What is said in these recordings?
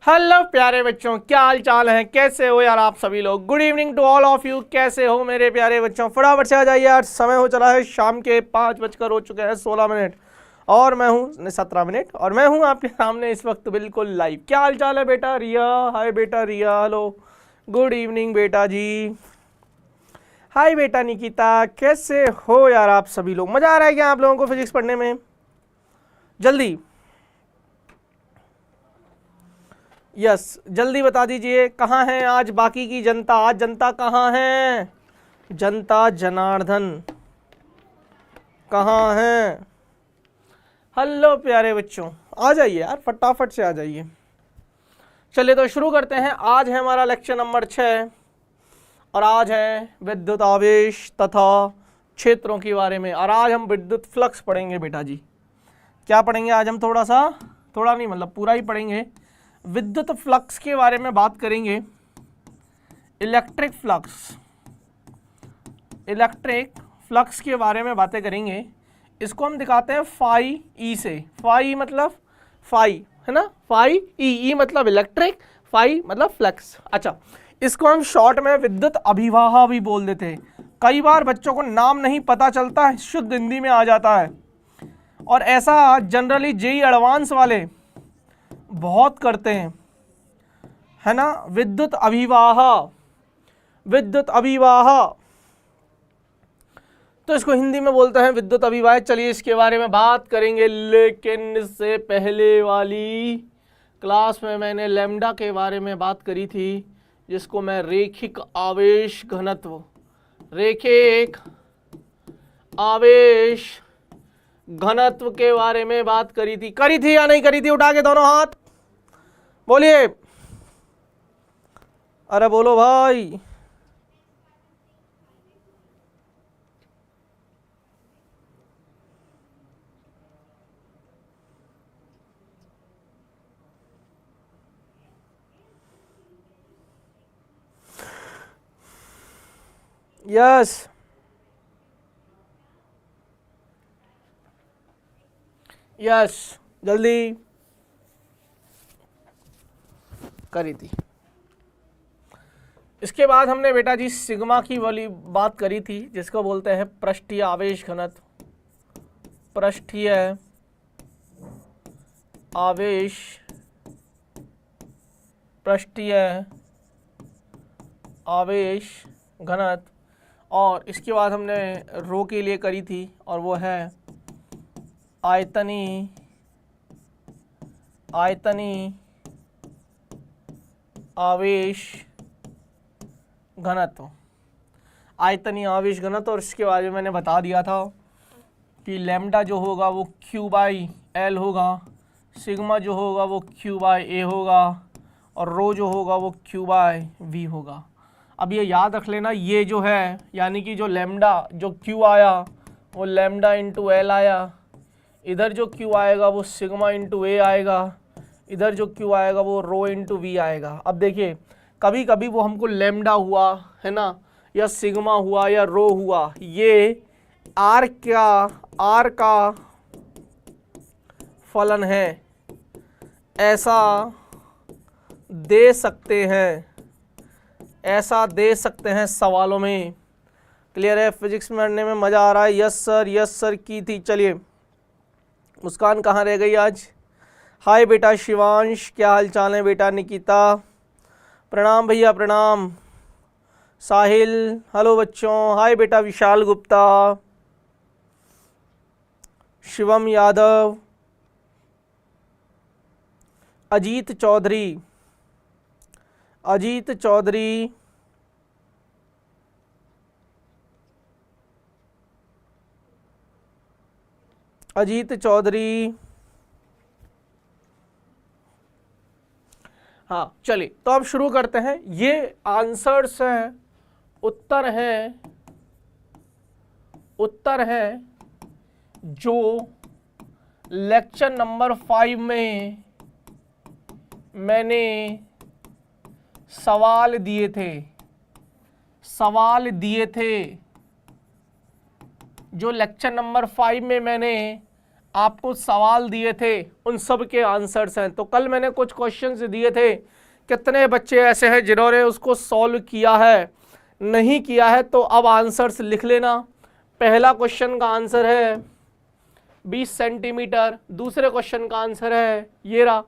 Hello प्यारे बच्चों, क्या हाल चाल है, कैसे हो यार आप सभी लोग। Good evening to all of you. कैसे हो मेरे प्यारे बच्चों, फटाफट से आ जाइए यार। समय हो चला है शाम के 5 बजकर हो चुके हैं 16 मिनट और मैं हूँ 17 मिनट और मैं हूँ आपके सामने इस वक्त बिल्कुल लाइव। क्या हाल चाल है बेटा रिया? हाय बेटा रिया, हेलो गुड इवनिंग बेटा जी। हाय बेटा निकिता, कैसे हो यार आप सभी लोग। मजा आ रहा है क्या आप लोगों को फिजिक्स पढ़ने में? जल्दी यस जल्दी बता दीजिए कहाँ है आज बाकी की जनता। आज जनता कहाँ है? जनता जनार्दन कहाँ है? हेलो प्यारे बच्चों, आ जाइए यार, फटाफट से आ जाइए। चलिए तो शुरू करते हैं। आज है हमारा लेक्चर नंबर 6 और आज है विद्युत आवेश तथा क्षेत्रों के बारे में। और आज हम विद्युत फ्लक्स पढ़ेंगे बेटा जी। क्या पढ़ेंगे आज हम? थोड़ा नहीं मतलब पूरा ही पढ़ेंगे। विद्युत फ्लक्स के बारे में बात करेंगे। इलेक्ट्रिक फ्लक्स के बारे में बातें करेंगे। इसको हम दिखाते हैं फाई ई से। फाई मतलब फाई है ना, फाई ई मतलब इलेक्ट्रिक, फाई मतलब फ्लक्स। अच्छा, इसको हम शॉर्ट में विद्युत अभिवाह भी बोल देते हैं। कई बार बच्चों को नाम नहीं पता चलता है, शुद्ध हिंदी में आ जाता है और ऐसा जनरली जेई एडवांस वाले बहुत करते हैं, है ना। विद्युत अभिवाह तो इसको हिंदी में बोलते हैं विद्युत अभिवाह। चलिए इसके बारे में बात करेंगे, लेकिन इससे पहले वाली क्लास में मैंने लैम्डा के बारे में बात करी थी, जिसको मैं रैखिक आवेश घनत्व के बारे में बात करी थी या नहीं करी थी? उठा के दोनों हाथ बोलिए, अरे बोलो भाई। यस जल्दी करी थी। इसके बाद हमने बेटा जी सिग्मा की वाली बात करी थी, जिसको बोलते हैं पृष्ठीय आवेश घनत्व। पृष्ठीय आवेश घनत्व। और इसके बाद हमने रो के लिए करी थी और वो है आयतनी आवेश घनत्व। आयतनीय आवेश घनत्व। और इसके बारे में मैंने बता दिया था कि लैम्डा जो होगा वो Q/L होगा, सिग्मा जो होगा वो Q/A होगा और रो जो होगा वो Q/V होगा। अब ये याद रख लेना, ये जो है यानी कि जो लैम्डा जो Q आया वो लैम्डा इंटू L आया, इधर जो Q आएगा वो सिग्मा इंटू A आएगा, इधर जो Q आएगा वो रो इंटू V आएगा। अब देखिए कभी कभी वो हमको लैम्डा हुआ है ना, या सिग्मा हुआ या रो हुआ, ये आर का फलन है, ऐसा दे सकते हैं सवालों में। क्लियर है? फिजिक्स पढ़ने में मज़ा आ रहा है? यस सर की थी। चलिए मुस्कान कहाँ रह गई आज? हाय बेटा शिवांश, क्या हाल चाल है बेटा? निकिता प्रणाम भैया, प्रणाम। साहिल हेलो बच्चों। हाय बेटा विशाल गुप्ता, शिवम यादव, अजीत चौधरी, हाँ चलिए तो अब शुरू करते हैं। ये आंसर्स हैं, उत्तर है जो लेक्चर नंबर 5 में मैंने सवाल दिए थे। जो लेक्चर नंबर 5 में मैंने आपको सवाल दिए थे उन सब के आंसर्स हैं। तो कल मैंने कुछ क्वेश्चंस दिए थे, कितने बच्चे ऐसे हैं जिन्होंने उसको सॉल्व किया है, नहीं किया है तो अब आंसर्स लिख लेना। पहला क्वेश्चन का आंसर है 20 सेंटीमीटर, दूसरे क्वेश्चन का आंसर है ये रहा,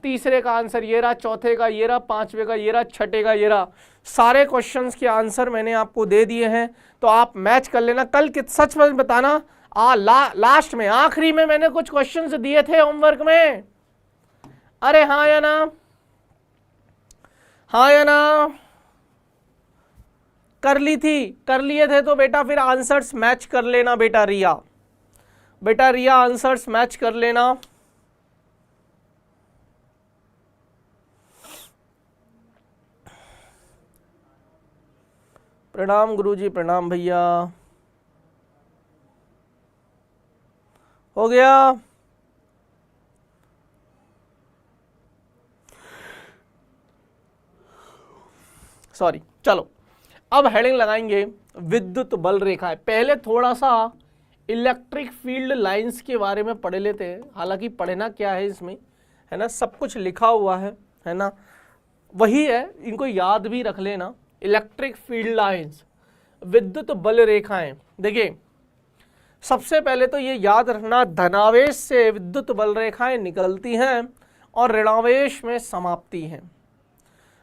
तीसरे का आंसर ये रहा, चौथे का ये रहा, पांचवे का ये रहा, छठे का ये रहा। सारे क्वेश्चंस के आंसर मैंने आपको दे दिए हैं, तो आप मैच कर लेना। कल सच में बताना लास्ट में आखिरी में मैंने कुछ क्वेश्चंस दिए थे होमवर्क में, अरे हाँ या ना, हाँ या ना, कर ली थी, कर लिए थे तो बेटा फिर आंसर्स मैच कर लेना बेटा रिया, बेटा रिया आंसर्स मैच कर लेना। प्रणाम गुरुजी, प्रणाम भैया, हो गया। सॉरी, चलो अब हेडिंग लगाएंगे विद्युत बल रेखाएं। पहले थोड़ा सा इलेक्ट्रिक फील्ड लाइंस के बारे में पढ़ लेते हैं, हालांकि पढ़ना क्या है इसमें, है ना, सब कुछ लिखा हुआ है ना, वही है, इनको याद भी रख लेना। इलेक्ट्रिक फील्ड लाइंस, विद्युत बल रेखाएं। देखिए सबसे पहले तो ये याद रखना, धनावेश से विद्युत बल रेखाएं निकलती हैं और ऋणावेश में समाप्ति हैं।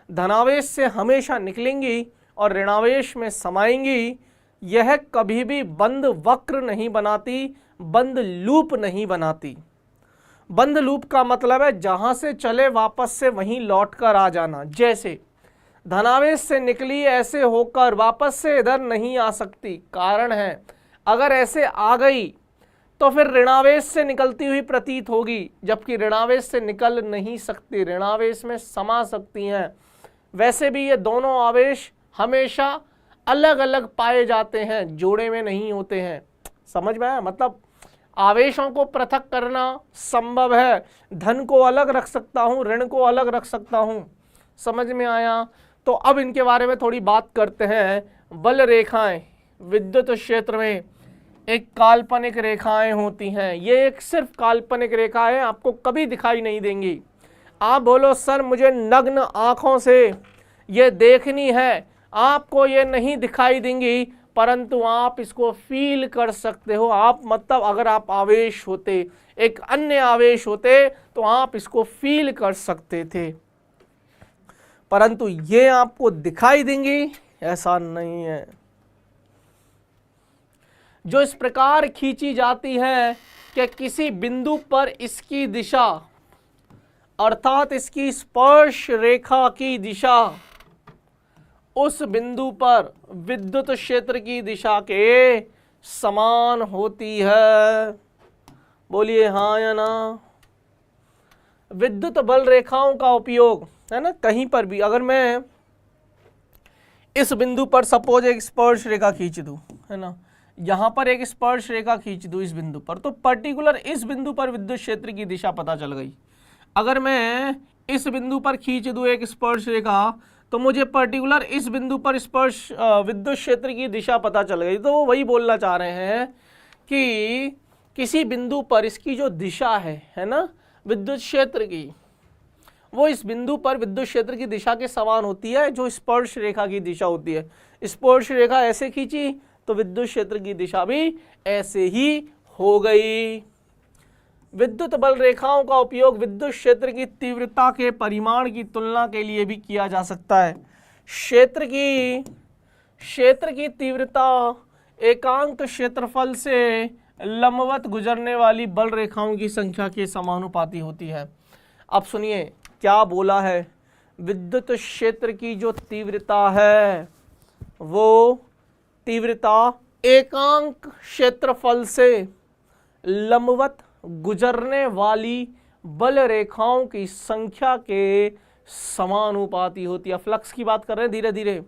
धनावेश से हमेशा निकलेंगी और ऋणावेश में समाएंगी। यह कभी भी बंद वक्र नहीं बनाती, बंद लूप नहीं बनाती। बंद लूप का मतलब है जहां से चले वापस से वहीं लौट कर आ जाना। जैसे धनावेश से निकली ऐसे होकर वापस से इधर नहीं आ सकती, कारण है अगर ऐसे आ गई तो फिर ऋणावेश से निकलती हुई प्रतीत होगी, जबकि ऋणावेश से निकल नहीं सकती, ऋणावेश में समा सकती हैं। वैसे भी ये दोनों आवेश हमेशा अलग अलग पाए जाते हैं, जोड़े में नहीं होते हैं। समझ में आया? मतलब आवेशों को पृथक करना संभव है, धन को अलग रख सकता हूँ, ऋण को अलग रख सकता हूँ। समझ में आया? तो अब इनके बारे में थोड़ी बात करते हैं। बल रेखाएं विद्युत क्षेत्र में एक काल्पनिक रेखाएं होती हैं। ये एक सिर्फ काल्पनिक रेखा है, आपको कभी दिखाई नहीं देंगी। आप बोलो सर मुझे नग्न आंखों से ये देखनी है, आपको ये नहीं दिखाई देंगी, परंतु आप इसको फील कर सकते हो। आप मतलब अगर आप आवेश होते, एक अन्य आवेश होते, तो आप इसको फील कर सकते थे, परंतु ये आपको दिखाई देंगी ऐसा नहीं है। जो इस प्रकार खींची जाती है कि किसी बिंदु पर इसकी दिशा अर्थात इसकी स्पर्श रेखा की दिशा उस बिंदु पर विद्युत क्षेत्र की दिशा के समान होती है। बोलिए हाँ या ना। विद्युत बल रेखाओं का उपयोग है ना, कहीं पर भी अगर मैं इस बिंदु पर सपोज एक स्पर्श रेखा खींच दूं, है ना, यहां पर एक स्पर्श रेखा खींच दूं इस बिंदु पर, तो पर्टिकुलर इस बिंदु पर विद्युत क्षेत्र की दिशा पता चल गई। अगर मैं इस बिंदु पर खींच दूं एक स्पर्श रेखा, तो मुझे पर्टिकुलर इस बिंदु पर स्पर्श विद्युत क्षेत्र की दिशा पता चल गई। तो वो वही बोलना चाह रहे हैं कि किसी बिंदु पर इसकी जो दिशा है ना विद्युत क्षेत्र की, वो इस बिंदु पर विद्युत क्षेत्र की दिशा के समान होती है जो स्पर्श रेखा की दिशा होती है। स्पर्श रेखा ऐसे खींची तो विद्युत क्षेत्र की दिशा भी ऐसे ही हो गई। विद्युत बल रेखाओं का उपयोग विद्युत क्षेत्र की तीव्रता के परिमाण की तुलना के लिए भी किया जा सकता है। क्षेत्र की तीव्रता एकांक क्षेत्रफल से लंबवत गुजरने वाली बल रेखाओं की संख्या के समानुपाती होती है। अब सुनिए क्या बोला है, विद्युत क्षेत्र की जो तीव्रता है वो तीव्रता एकांक क्षेत्रफल से लंबवत गुजरने वाली बल रेखाओं की संख्या के समानुपाती होती है। फ्लक्स की बात कर रहे हैं धीरे धीरे,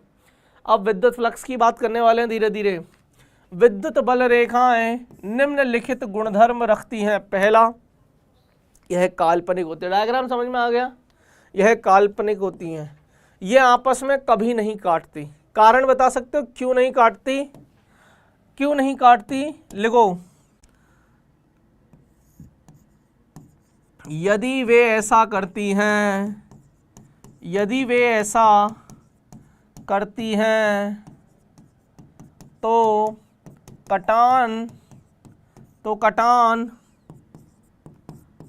अब विद्युत फ्लक्स की बात करने वाले हैं धीरे धीरे। विद्युत बल रेखाएं निम्नलिखित गुणधर्म रखती हैं। पहला, यह काल्पनिक होती है। डायग्राम समझ में आ गया? यह काल्पनिक होती हैं, ये आपस में कभी नहीं काटती। कारण बता सकते हो क्यों नहीं काटती? क्यों नहीं काटती? लिखो, यदि वे ऐसा करती हैं, यदि वे ऐसा करती हैं तो कटान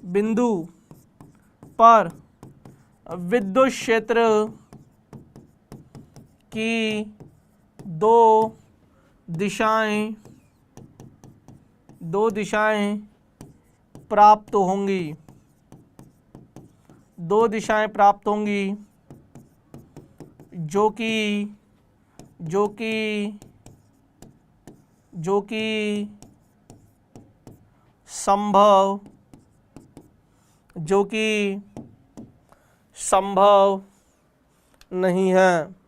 बिंदु पर विद्युत क्षेत्र की दो दिशाएं प्राप्त होंगी, जो कि संभव नहीं है।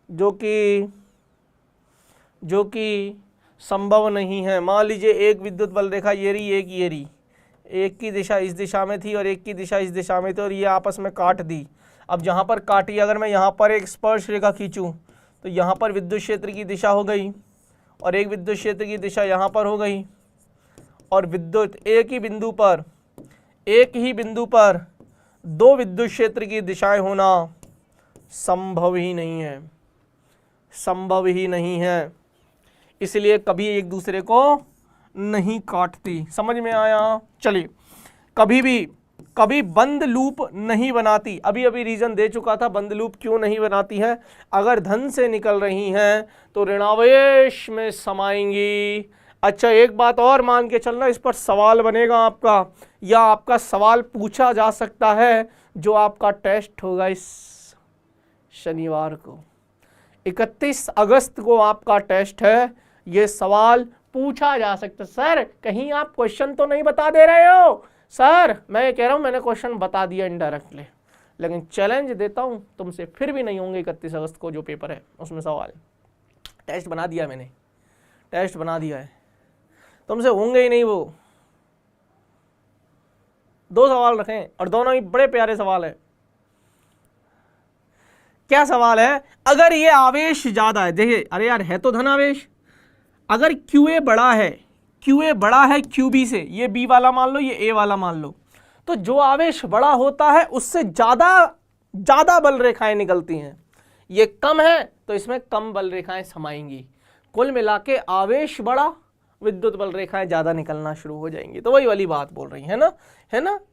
जो कि संभव नहीं है। मान लीजिए एक विद्युत बल रेखा ये रही, एक की दिशा इस दिशा में थी और एक की दिशा इस दिशा में थी और ये आपस में काट दी। अब जहाँ पर काटी, अगर मैं यहाँ पर एक स्पर्श रेखा खींचूं तो यहाँ पर विद्युत क्षेत्र की दिशा हो गई और एक विद्युत क्षेत्र की दिशा यहाँ पर हो गई, और विद्युत एक ही बिंदु पर दो विद्युत क्षेत्र की दिशाएं होना संभव ही नहीं है। इसलिए कभी एक दूसरे को नहीं काटती। समझ में आया? चलिए, कभी बंद लूप नहीं बनाती। अभी रीजन दे चुका था बंद लूप क्यों नहीं बनाती है। अगर धन से निकल रही हैं तो ऋणावेश में समाएंगी। अच्छा, एक बात और मान के चलना, इस पर सवाल बनेगा आपका, या आपका सवाल पूछा जा सकता है जो आपका टेस्ट होगा इस शनिवार को। 31 अगस्त को आपका टेस्ट है। ये सवाल पूछा जा सकता है, सर कहीं आप क्वेश्चन तो नहीं बता दे रहे हो? सर मैं ये कह रहा हूं मैंने क्वेश्चन बता दिया इनडायरेक्टली, लेकिन चैलेंज देता हूं तुमसे, फिर भी नहीं होंगे 31 अगस्त को जो पेपर है उसमें सवाल। टेस्ट बना दिया मैंने, टेस्ट बना दिया है, तुमसे होंगे ही नहीं वो। 2 सवाल रखें और दोनों ही बड़े प्यारे सवाल है। क्या सवाल है? अगर ये आवेश ज्यादा है, देखिए, अरे यार है तो धनावेश, अगर QA बड़ा है QB से, ये B वाला मान लो, ये A वाला मान लो, तो जो आवेश बड़ा होता है उससे ज्यादा बल रेखाएं निकलती हैं। ये कम है तो इसमें कम बल रेखाएं समाएंगी। कुल मिला के आवेश बड़ा, विद्युत बल रेखाएं ज्यादा निकलना शुरू हो जाएंगी। तो वही वाली बात बोल रही है ना,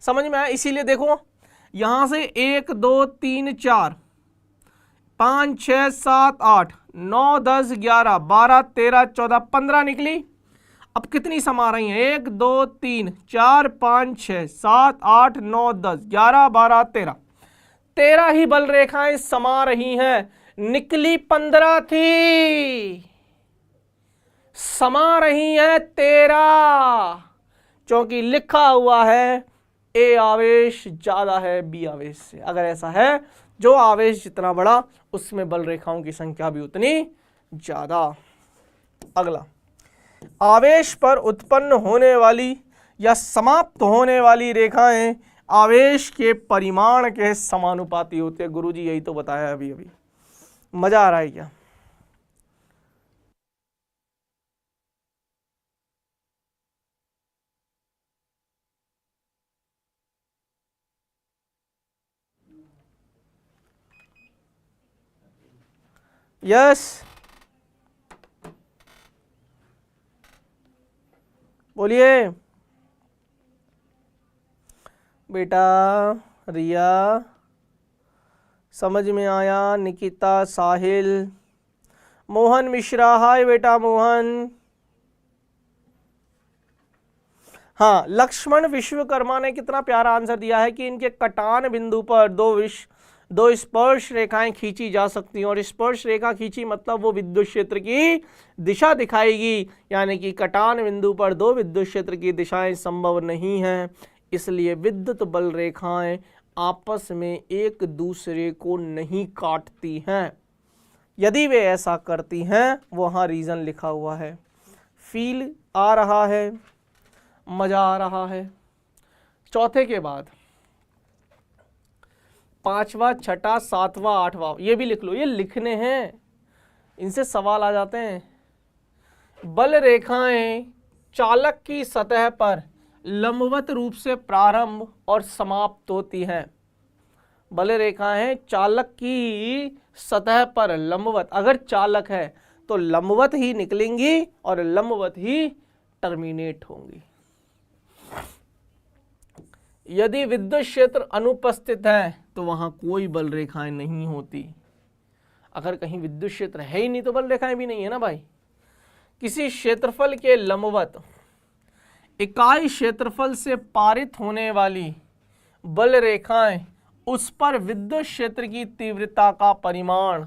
समझ में आया? इसीलिए देखो यहां से 1 2 3 4 5 6 7 8 9 10 11 12 13 14 15 निकली। अब कितनी समा रही हैं? 1 2 3 4 5 6 7 8 9 10 11 12 13 ही बल रेखाएं समा रही हैं। निकली 15 थी, समा रही है 13, क्योंकि लिखा हुआ है A आवेश ज्यादा है B आवेश से। अगर ऐसा है, जो आवेश जितना बड़ा उसमें बल रेखाओं की संख्या भी उतनी ज्यादा। अगला, आवेश पर उत्पन्न होने वाली या समाप्त होने वाली रेखाएं आवेश के परिमाण के समानुपाती होते हैं। गुरुजी यही तो बताया अभी। मजा आ रहा है क्या? यस, बोलिए बेटा। रिया, समझ में आया? निकिता, साहिल, मोहन मिश्रा, हाय बेटा मोहन। हाँ, लक्ष्मण विश्वकर्मा ने कितना प्यारा आंसर दिया है कि इनके कटान बिंदु पर दो स्पर्श रेखाएं खींची जा सकती हैं। और स्पर्श रेखा खींची मतलब वो विद्युत क्षेत्र की दिशा दिखाएगी, यानी कि कटान बिंदु पर दो विद्युत क्षेत्र की दिशाएं संभव नहीं हैं। इसलिए विद्युत बल रेखाएं आपस में एक दूसरे को नहीं काटती हैं। यदि वे ऐसा करती हैं, वहां रीजन लिखा हुआ है। फील आ रहा है? मजा आ रहा है? चौथे के बाद 5वां 6वां 7वां 8वां ये भी लिख लो, ये लिखने हैं। इनसे सवाल आ जाते हैं। बल रेखाएं चालक की सतह पर लंबवत रूप से प्रारंभ और समाप्त होती हैं। बल रेखाएं चालक की सतह पर लंबवत, अगर चालक है तो लंबवत ही निकलेंगी और लंबवत ही टर्मिनेट होंगी। यदि विद्युत क्षेत्र अनुपस्थित है तो वहां कोई बल रेखाएं नहीं होती। अगर कहीं विद्युत क्षेत्र है ही नहीं तो बल रेखाएं भी नहीं है ना भाई। किसी क्षेत्रफल के लंबवत इकाई क्षेत्रफल से पारित होने वाली बल रेखाएं उस पर विद्युत क्षेत्र की तीव्रता का परिमाण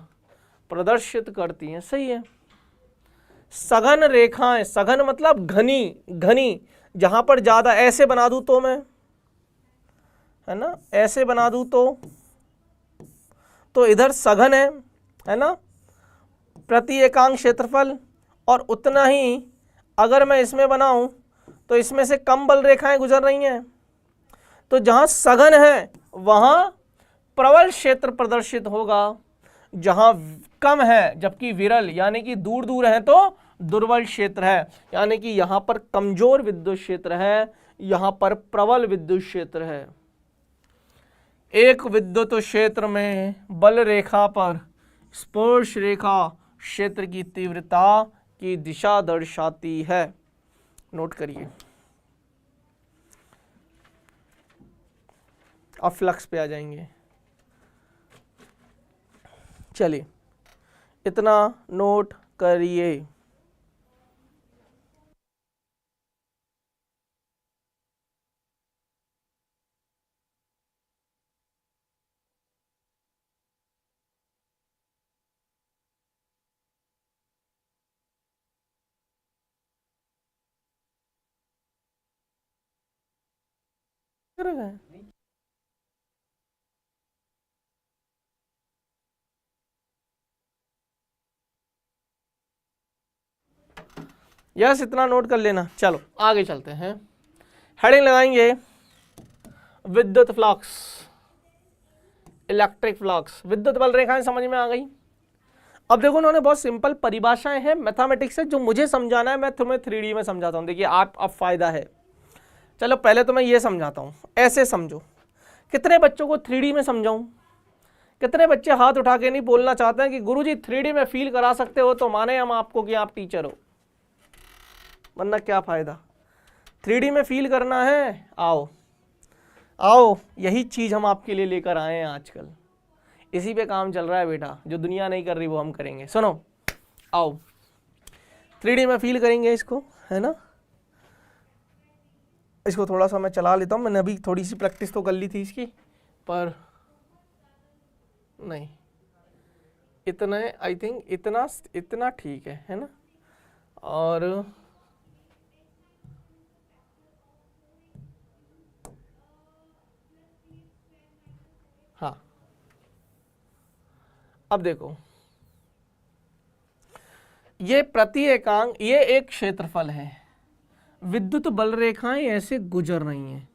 प्रदर्शित करती हैं। सही है। सघन रेखाएं, सघन मतलब घनी, घनी, जहां पर ज्यादा, ऐसे बना दूं तो मैं, है ना, ऐसे बना दूं तो इधर सघन है ना, प्रति एकांक क्षेत्रफल, और उतना ही अगर मैं इसमें बनाऊं तो इसमें से कम बल रेखाएं गुजर रही हैं। तो जहां सघन है वहां प्रबल क्षेत्र प्रदर्शित होगा, जहां कम है जबकि विरल यानी कि दूर दूर है तो दुर्बल क्षेत्र है, यानी कि यहां पर कमजोर विद्युत क्षेत्र है, यहां पर प्रबल विद्युत क्षेत्र है। एक विद्युत क्षेत्र में बल रेखा पर स्पर्श रेखा क्षेत्र की तीव्रता की दिशा दर्शाती है। नोट करिए। अब फ्लक्स पे आ जाएंगे। चलिए, इतना नोट करिए। यस, इतना नोट कर लेना। चलो आगे चलते हैं। हेडिंग लगाएंगे विद्युत फ्लक्स, इलेक्ट्रिक फ्लक्स। विद्युत बल रेखाएं समझ में आ गई। अब देखो, उन्होंने बहुत सिंपल परिभाषाएं हैं मैथमेटिक्स से, जो मुझे समझाना है मैं तुम्हें 3D में समझाता हूं। देखिए आप, अब फायदा है। चलो पहले तो मैं ये समझाता हूं, ऐसे समझो। कितने बच्चों को 3D में समझाऊं? कितने बच्चे हाथ उठा के नहीं बोलना चाहते हैं कि गुरुजी 3D में फील करा सकते हो तो माने हम आपको कि आप टीचर हो, वरना क्या फायदा। 3D में फील करना है, आओ आओ, यही चीज हम आपके लिए लेकर आए हैं आजकल। इसी पे काम चल रहा है बेटा, जो दुनिया नहीं कर रही वो हम करेंगे। सुनो, आओ 3D में फील करेंगे इसको, है ना। इसको थोड़ा सा मैं चला लेता हूँ। मैंने अभी थोड़ी सी प्रैक्टिस तो कर ली थी इसकी, पर नहीं, इतना आई थिंक इतना ठीक है ना। और हाँ, अब देखो, ये प्रति एकांक, ये एक क्षेत्रफल है। विद्युत बल रेखाएं ऐसे गुजर रही हैं,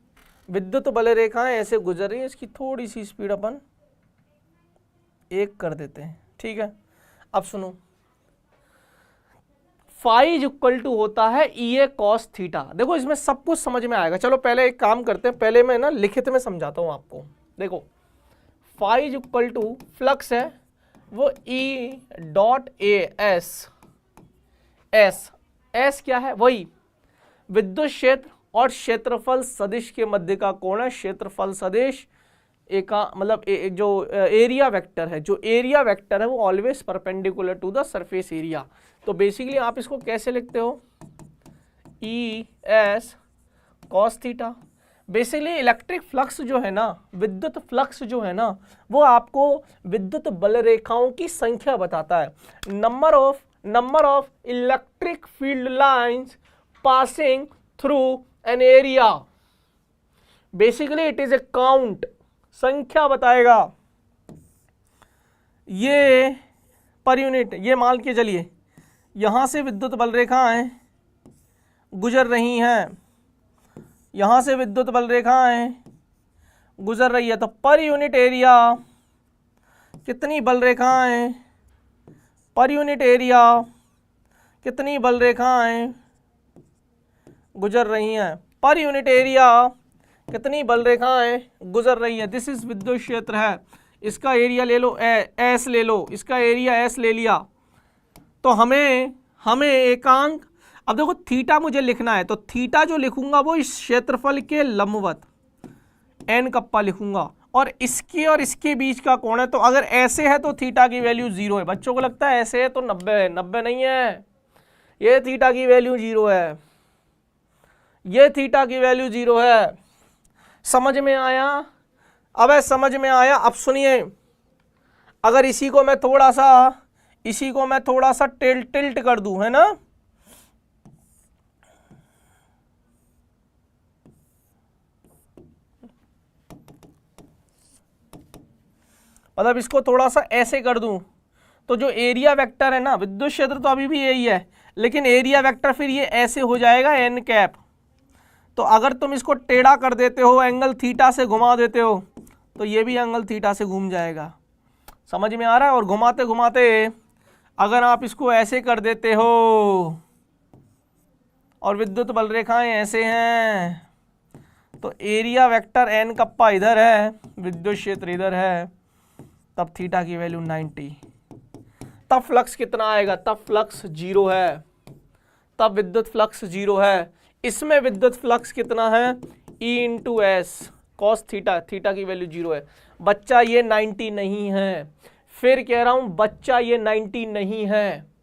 विद्युत बल रेखाएं ऐसे गुजर रही हैं। इसकी थोड़ी सी स्पीड अपन 1 कर देते हैं, ठीक है। अब सुनो, फाई इज इक्वल टू होता है EA cos थीटा। देखो इसमें सब कुछ समझ में आएगा। चलो पहले एक काम करते हैं, पहले मैं ना लिखित में समझाता हूं आपको। देखो, phi is equal to flux है वो E.A S क्या है? वही विद्युत क्षेत्र और क्षेत्रफल सदिश के मध्य का कोण है। क्षेत्रफल सदिश मतलब जो एरिया वेक्टर है, जो एरिया वेक्टर है वो always perpendicular to the surface area. तो बेसिकली आप इसको कैसे लिखते हो? ES cos theta. Basically electric flux जो है ना, विद्युत फ्लक्स जो है ना, वो आपको विद्युत बल रेखाओं की संख्या बताता है। Number of electric field lines passing through an area. Basically it is a count, संख्या बताएगा। ये पर यूनिट, ये मान के चलिए यहां से विद्युत बल रेखाएं गुजर रही हैं, यहां से विद्युत बल रेखाएं गुजर रही है, तो पर यूनिट एरिया कितनी बल रेखाएं पर यूनिट एरिया कितनी बल रेखाएं गुजर रही हैं, पर यूनिट एरिया कितनी बल रेखाएं गुजर रही है। दिस इज विद्युत क्षेत्र है, इसका एरिया ले लो एस ले लो, इसका एरिया एस ले लिया, तो हमें एकांक, अब देखो थीटा मुझे लिखना है, तो थीटा जो लिखूंगा वो इस क्षेत्रफल के लंबवत एन कप्पा लिखूंगा, और इसके बीच का कोण है, तो अगर ऐसे है तो थीटा की वैल्यू 0 है। बच्चों को लगता है ऐसे है तो 90 है, 90 नहीं है, ये थीटा की वैल्यू 0 है, ये थीटा की वैल्यू 0 है। समझ में आया? अब समझ में आया। अब सुनिए, अगर इसी को मैं थोड़ा सा टिल्ट कर दूं, है ना, मतलब इसको थोड़ा सा ऐसे कर दूं, तो जो एरिया वेक्टर है ना, विद्युत क्षेत्र तो अभी भी यही है, लेकिन एरिया वेक्टर फिर ये ऐसे हो जाएगा एन कैप। तो अगर तुम इसको टेढ़ा कर देते हो, एंगल थीटा से घुमा देते हो, तो ये भी एंगल थीटा से घूम जाएगा। समझ में आ रहा है? और घुमाते घुमाते अगर आप इसको ऐसे कर देते हो और विद्युत बल रेखाएं ऐसे हैं, तो एरिया वेक्टर एन कप्पा इधर है, विद्युत क्षेत्र इधर है, तब थीटा की वैल्यू 90। तब फ्लक्स कितना आएगा? तब फ्लक्स 0 है, तब विद्युत फ्लक्स 0 है। इसमें विद्युत फ्लक्स कितना है? E into S cos theta, theta की वैल्यू 0 है। बच्चा ये 90 नहीं है, फिर कह रहा हूं बच्चा ये 90 नहीं है।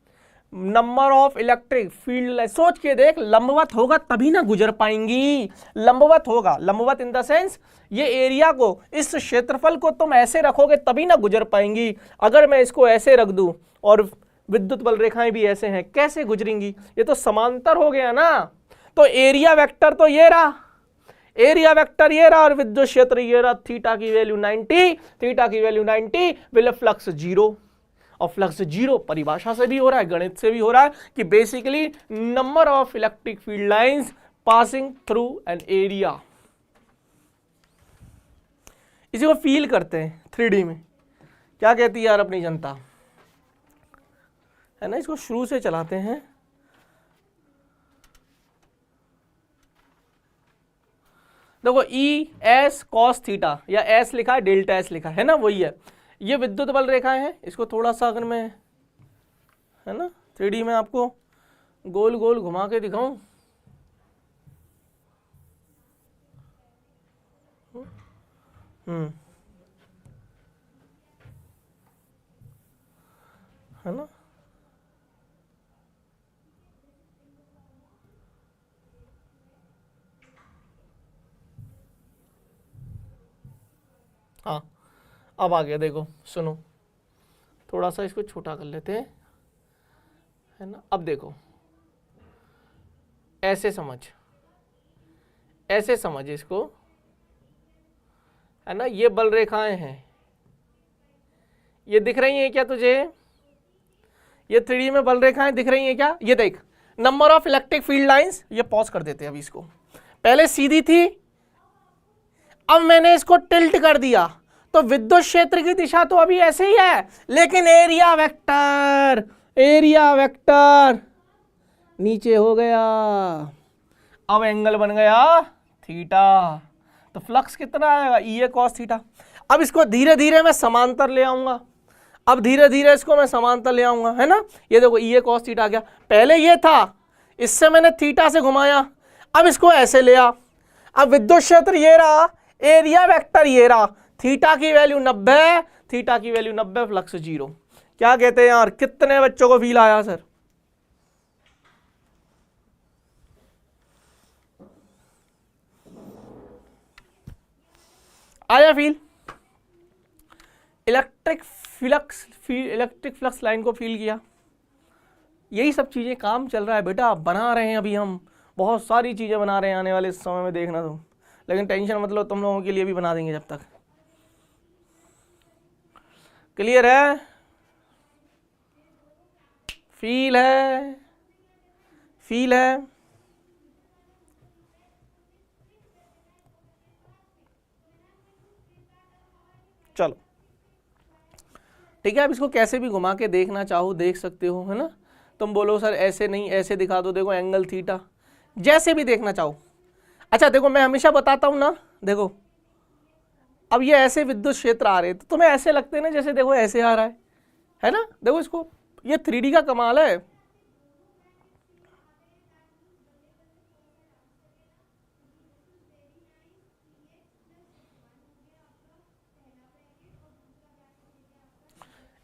नंबर ऑफ इलेक्ट्रिक फील्ड, सोच के देख, लंबवत होगा तभी ना गुजर पाएंगी, लंबवत होगा, लंबवत इन द सेंस ये एरिया को, इस क्षेत्रफल को तुम ऐसे रखोगे तभी ना गुजर पाएंगी। अगर मैं इसको ऐसे रख दूं और विद्युत बल रेखाएं भी ऐसे हैं, कैसे गुजरेंगी? ये तो समांतर हो गया ना। तो एरिया वेक्टर तो ये रहा, एरिया वेक्टर ये रहा और विद्युत क्षेत्र ये रहा। थीटा की वैल्यू 90, थीटा की वैल्यू 90 विल फ्लक्स 0। और फ्लक्स 0 परिभाषा से भी हो रहा है, गणित से भी हो रहा है कि basically number of electric field lines passing through an area. इसी को फील करते हैं 3D में। क्या कहती है यार अपनी जनता, है ना? इसको शुरू से चलाते हैं। देखो ई एस कॉस थीटा, या एस लिखा है, डेल्टा एस लिखा है ना, वही है। ये विद्युत बल रेखाएं हैं। इसको थोड़ा सा अगर मैं, है ना, 3D में आपको गोल गोल घुमा के दिखाऊं, है ना, हाँ अब आ गया। देखो सुनो, थोड़ा सा इसको छोटा कर लेते हैं, है ना। अब देखो, ऐसे समझ, ऐसे समझ इसको, है ना। ये बल रेखाएं हैं, ये दिख रही हैं क्या तुझे? ये 3D में बल रेखाएं दिख रही हैं क्या? ये देख, number of electric field lines. ये पॉज कर देते हैं अभी इसको, पहले सीधी थी, अब मैंने इसको टिल्ट कर दिया, तो विद्युत क्षेत्र की दिशा तो अभी ऐसे ही है, लेकिन एरिया वेक्टर नीचे हो गया। अब एंगल बन गया थीटा, तो फ्लक्स कितना आएगा? ई ए कॉस थीटा। अब इसको धीरे धीरे मैं समांतर ले आऊंगा, अब धीरे धीरे इसको मैं समांतर ले आऊंगा, है ना। ये देखो ई ए कॉस थीटा आ गया, पहले ये था, इससे मैंने थीटा से घुमाया, अब इसको ऐसे ले आ। अब विद्युत क्षेत्र ये रहा, एरिया वेक्टर ये रहा, थीटा की वैल्यू 90, थीटा की वैल्यू 90, फ्लक्स 0। क्या कहते हैं यार? कितने बच्चों को फील आया सर? आया फील? इलेक्ट्रिक फ्लक्स लाइन को फील किया? यही सब चीजें काम चल रहा है बेटा, बना रहे हैं अभी हम, बहुत सारी चीजें बना रहे हैं, आने वाले समय में देखना तुम। लेकिन टेंशन मतलब तुम लोगों के लिए भी बना देंगे जब तक। क्लियर है? फील है? फील है? चलो ठीक है। अब इसको कैसे भी घुमा के देखना चाहो देख सकते हो, है ना। तुम बोलो सर ऐसे नहीं, ऐसे दिखा दो, देखो एंगल थीटा, जैसे भी देखना चाहो। अच्छा देखो मैं हमेशा बताता हूँ ना, देखो अब ये ऐसे विद्युत क्षेत्र आ रहे हैं तो तुम्हें ऐसे लगते हैं ना जैसे देखो ऐसे आ रहा है ना। देखो इसको, ये 3D का कमाल है।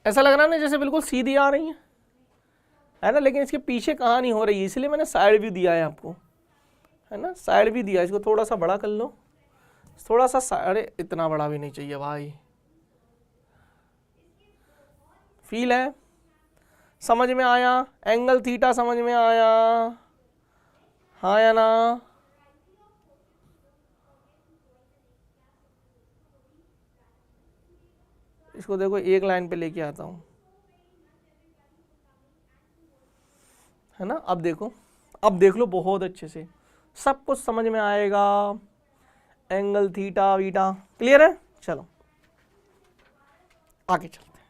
ऐसा लग रहा है ना जैसे बिल्कुल सीधी आ रही है ना, लेकिन इसके पीछे कहानी हो रही है, इसलिए मैंने साइड व्यू दिया है आपको, है ना, साइड व्यू दिया। इसको थोड़ा सा बड़ा कर लो, थोड़ा सा, अरे इतना बड़ा भी नहीं चाहिए भाई। फील है, समझ में आया, एंगल थीटा समझ में आया, हाँ या ना। इसको देखो एक लाइन पे लेके आता हूं, है ना। अब देखो, अब देख लो बहुत अच्छे से, सब कुछ समझ में आएगा। एंगल थीटा वीटा क्लियर है। चलो आगे चलते हैं,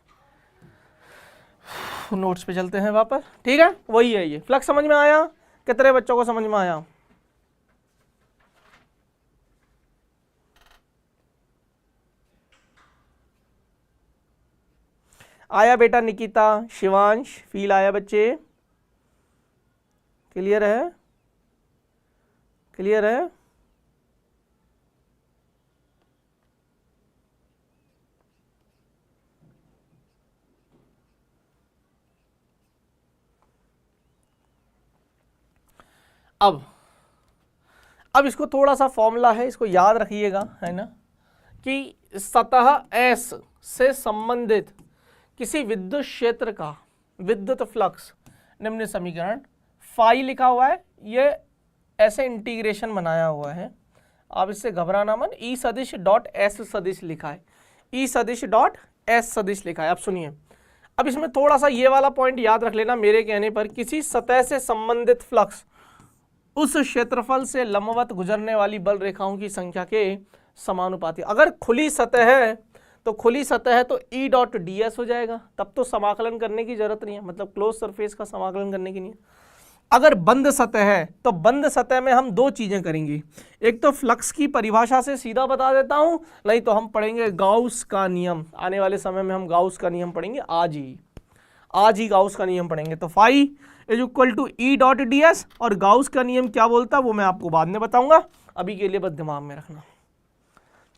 नोट्स पे चलते हैं वापस। ठीक है, वही है ये फ्लक्स। समझ में आया? कितने बच्चों को समझ में आया? आया बेटा निकिता, शिवांश, फील आया बच्चे? क्लियर है? क्लियर है? अब इसको थोड़ा सा फॉर्मूला है, इसको याद रखिएगा, है ना, कि सतह S से संबंधित किसी विद्युत क्षेत्र का विद्युत फ्लक्स निम्न समीकरण, फाई लिखा हुआ है, ये ऐसे इंटीग्रेशन बनाया हुआ है, आप इससे घबराना मत। ई सदिश डॉट एस सदिश लिखा है, ई सदिश डॉट एस सदिश लिखा है। अब सुनिए, अब इसमें थोड़ा सा ये वाला पॉइंट याद रख लेना मेरे कहने पर, किसी सतह से संबंधित फ्लक्स उस क्षेत्रफल से लंबवत गुजरने वाली बल रेखाओं की संख्या के समानुपाती। अगर खुली सतह है तो खुली सतह है तो E डॉट डी एस हो जाएगा, तब तो समाकलन करने की जरूरत नहीं है, मतलब क्लोज सरफेस का समाकलन करने की नहीं है। अगर बंद सतह है तो बंद सतह में हम दो चीजें करेंगे, एक तो फ्लक्स की परिभाषा से सीधा बता देता हूं, नहीं तो हम पढ़ेंगे गाउस का नियम। आने वाले समय में हम गाउस का नियम पढ़ेंगे, आज ही गाउस का नियम पढ़ेंगे। तो phi is equal to E dot D S, और गाउस का नियम क्या बोलता है वो मैं आपको बाद में बताऊंगा, अभी के लिए बस दिमाग में रखना।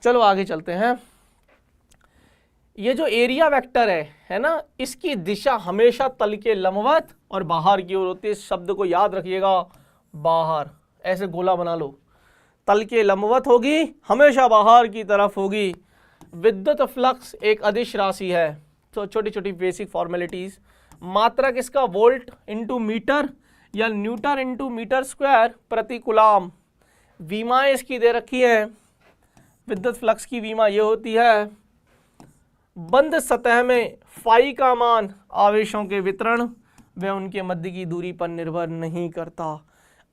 चलो आगे चलते हैं। ये जो एरिया वेक्टर है ना, इसकी दिशा हमेशा तल के लंबवत और बाहर की ओर होती है। इस शब्द को याद रखिएगा, बाहर, ऐसे गोला बना लो, तल के लंबवत होगी, हमेशा बाहर की तरफ होगी। विद्युत फ्लक्स एक अदिश राशि है, तो छोटी छोटी बेसिक फॉर्मेलिटीज। मात्रक इसका वोल्ट इंटू मीटर या न्यूटन इंटू मीटर स्क्वायर प्रति कूलम। विमा इसकी दे रखी है, विद्युत फ्लक्स की विमा ये होती है। बंद सतह में फाई का मान आवेशों के वितरण व उनके मध्य की दूरी पर निर्भर नहीं करता।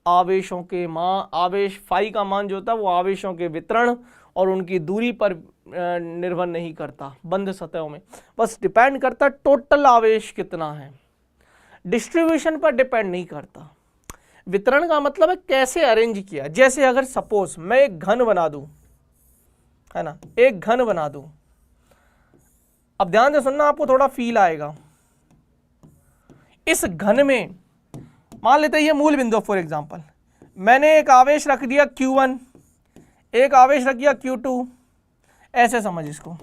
आवेशों के आवेश फाई का मान जो होता है वो आवेशों के वितरण और उनकी दूरी पर निर्भर नहीं करता। बंद सतहों में बस डिपेंड करता टोटल आवेश कितना है, डिस्ट्रीब्यूशन पर डिपेंड नहीं करता। वितरण का मतलब है कैसे अरेंज किया। जैसे अगर सपोज मैं एक घन बना दूं, है ना, एक घन बना दूं, अब ध्यान से सुनना, आपको थोड़ा फील आएगा। इस घन में मान लेते हैं ये मूल बिंदु, फॉर एग्जांपल मैंने एक आवेश रख दिया Q1, एक आवेश रख दिया Q2, ऐसे समझ इसको,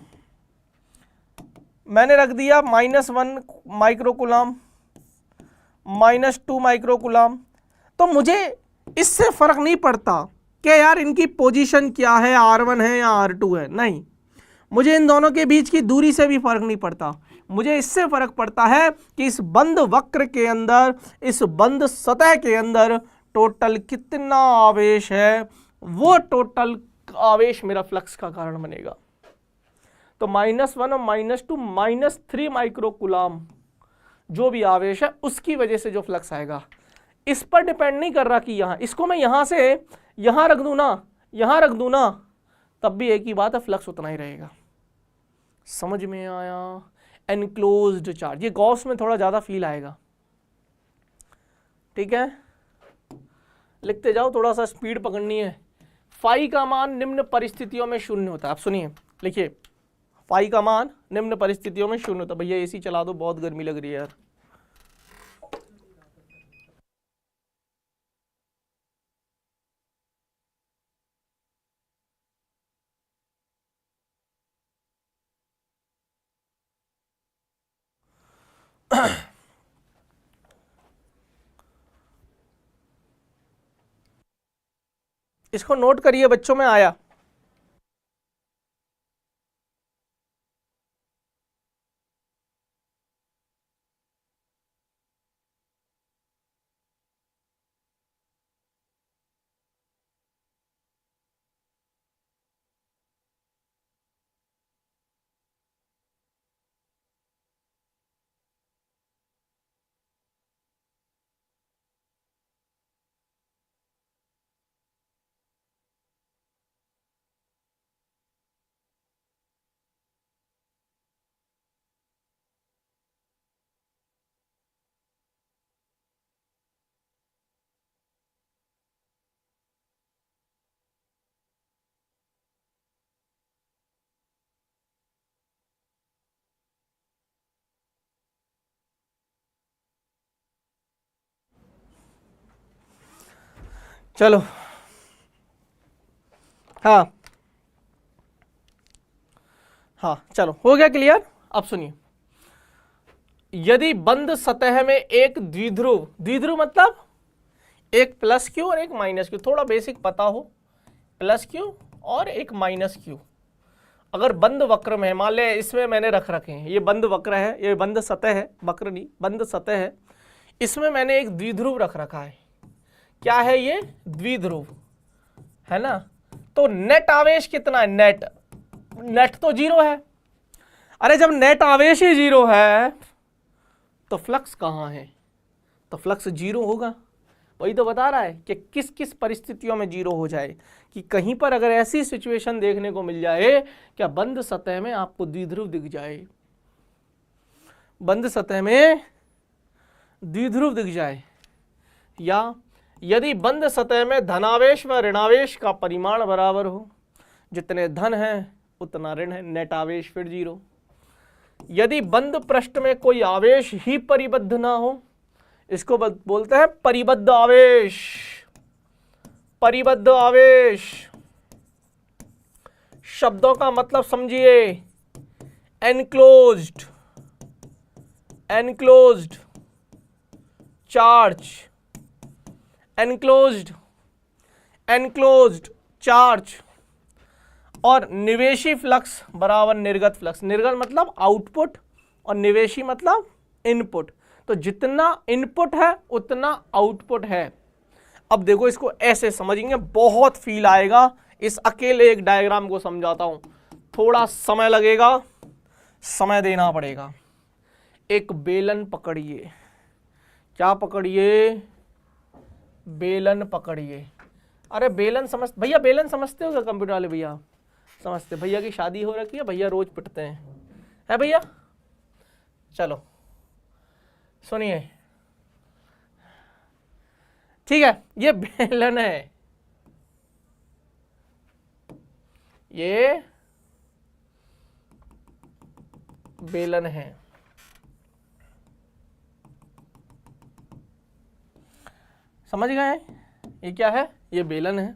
मैंने रख दिया -1 माइक्रोकूलम, -2 माइक्रोकूलम। तो मुझे इससे फर्क नहीं पड़ता कि यार इनकी पोजीशन क्या है, R1 है या R2 है, नहीं, मुझे इन दोनों के बीच की दूरी से भी फर्क नहीं पड़ता। मुझे इससे फर्क पड़ता है कि इस बंद वक्र के अंदर, इस बंद सतह के अंदर टोटल कितना आवेश है, वो टोटल आवेश मेरा फ्लक्स का कारण बनेगा। तो -1 और -2 -3 माइक्रोकूलम जो भी आवेश है उसकी वजह से जो फ्लक्स आएगा, इस पर डिपेंड नहीं कर रहा कि यहां, इसको मैं यहां से यहां रख दूं ना, यहां रख दूं ना, तब भी एक ही बात है, फ्लक्स उतना ही रहेगा। समझ में आया? Enclosed charge. ये गॉस में थोड़ा ज़्यादा फील आएगा, ठीक है, लिखते जाओ, थोड़ा सा स्पीड पकड़नी है। फाई का मान निम्न परिस्थितियों में शून्य होता है। आप सुनिए, लिखिए, फाई का मान निम्न परिस्थितियों में शून्य होता है। भैया एसी चला दो, बहुत गर्मी लग रही है यार। इसको नोट करिए बच्चों में आया। चलो, हाँ हाँ, चलो हो गया क्लियर। अब सुनिए, यदि बंद सतह में एक द्विध्रुव, द्विध्रुव मतलब एक प्लस क्यू और एक माइनस क्यू, थोड़ा बेसिक पता हो, प्लस क्यू और एक माइनस क्यू, अगर बंद वक्र में है, मान ले इसमें मैंने रख रखे हैं, ये बंद वक्र है, ये बंद सतह है, वक्र नहीं बंद सतह है, इसमें मैंने एक द्विध्रुव रख रखा है। क्या है ये? द्विध्रुव है ना। तो नेट आवेश कितना है? नेट, नेट तो जीरो है। अरे जब नेट आवेश ही जीरो है तो फ्लक्स कहाँ है? तो फ्लक्स जीरो होगा। वही तो बता रहा है कि किस किस परिस्थितियों में जीरो हो जाए, कि कहीं पर अगर ऐसी सिचुएशन देखने को मिल जाए, क्या बंद सतह में आपको द्विध्रुव दिख जाए, बंद सतह में द्विध्रुव दिख जाए, या यदि बंद सतह में धनावेश व ऋणावेश का परिमाण बराबर हो, जितने धन है उतना ऋण है, नेट आवेश फिर जीरो। यदि बंद पृष्ठ में कोई आवेश ही परिबद्ध ना हो, इसको बोलते हैं परिबद्ध आवेश। परिबद्ध आवेश शब्दों का मतलब समझिए, enclosed, enclosed charge, enclosed, enclosed charge, और निवेशी फ्लक्स बराबर निर्गत फ्लक्स। निर्गत मतलब आउटपुट और निवेशी मतलब इनपुट। तो जितना इनपुट है उतना आउटपुट है। अब देखो इसको ऐसे समझेंगे, बहुत फील आएगा। इस अकेले एक डायग्राम को समझाता हूं, थोड़ा समय लगेगा, समय देना पड़ेगा। एक बेलन पकड़िए, क्या पकड़िए? बेलन पकड़िए। अरे बेलन समझ, भैया बेलन समझते हो क्या कंप्यूटर वाले भैया? समझते। भैया की शादी हो रखी है, भैया रोज पिटते हैं, है भैया? चलो सुनिए, ठीक है, ये बेलन है, ये बेलन है। समझ गए? ये क्या है? ये बेलन है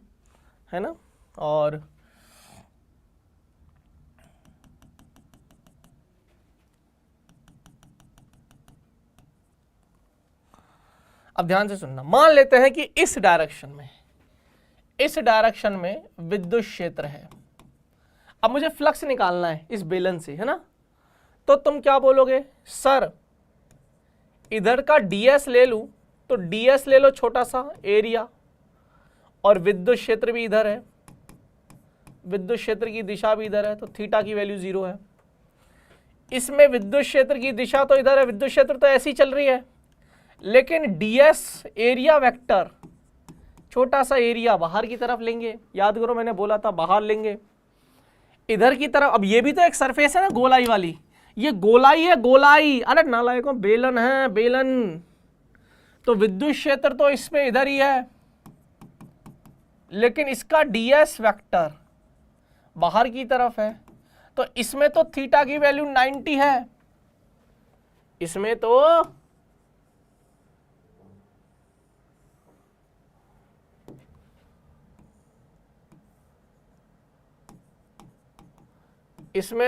ना। और अब ध्यान से सुनना, मान लेते हैं कि इस डायरेक्शन में विद्युत क्षेत्र है। अब मुझे फ्लक्स निकालना है इस बेलन से, है ना। तो तुम क्या बोलोगे? सर इधर का ds ले लूं तो ds ले लो छोटा सा एरिया, और विद्युत क्षेत्र भी इधर है, विद्युत क्षेत्र की दिशा भी इधर है, तो थीटा की वैल्यू 0 है। इसमें विद्युत क्षेत्र की दिशा तो इधर है, विद्युत क्षेत्र तो ऐसी चल रही है, लेकिन ds एरिया वेक्टर, छोटा सा एरिया बाहर की तरफ लेंगे। याद करो मैंने बोला था बाहर लेंगे, इधर की तरफ। अब ये भी तो एक सरफेस है ना गोलाई वाली, ये गोलाई है, गोलाई, अरे नालायकों बेलन है, बेलन। तो विद्युत क्षेत्र तो इसमें इधर ही है, लेकिन इसका ds वेक्टर बाहर की तरफ है, तो इसमें तो थीटा की वैल्यू 90 है, इसमें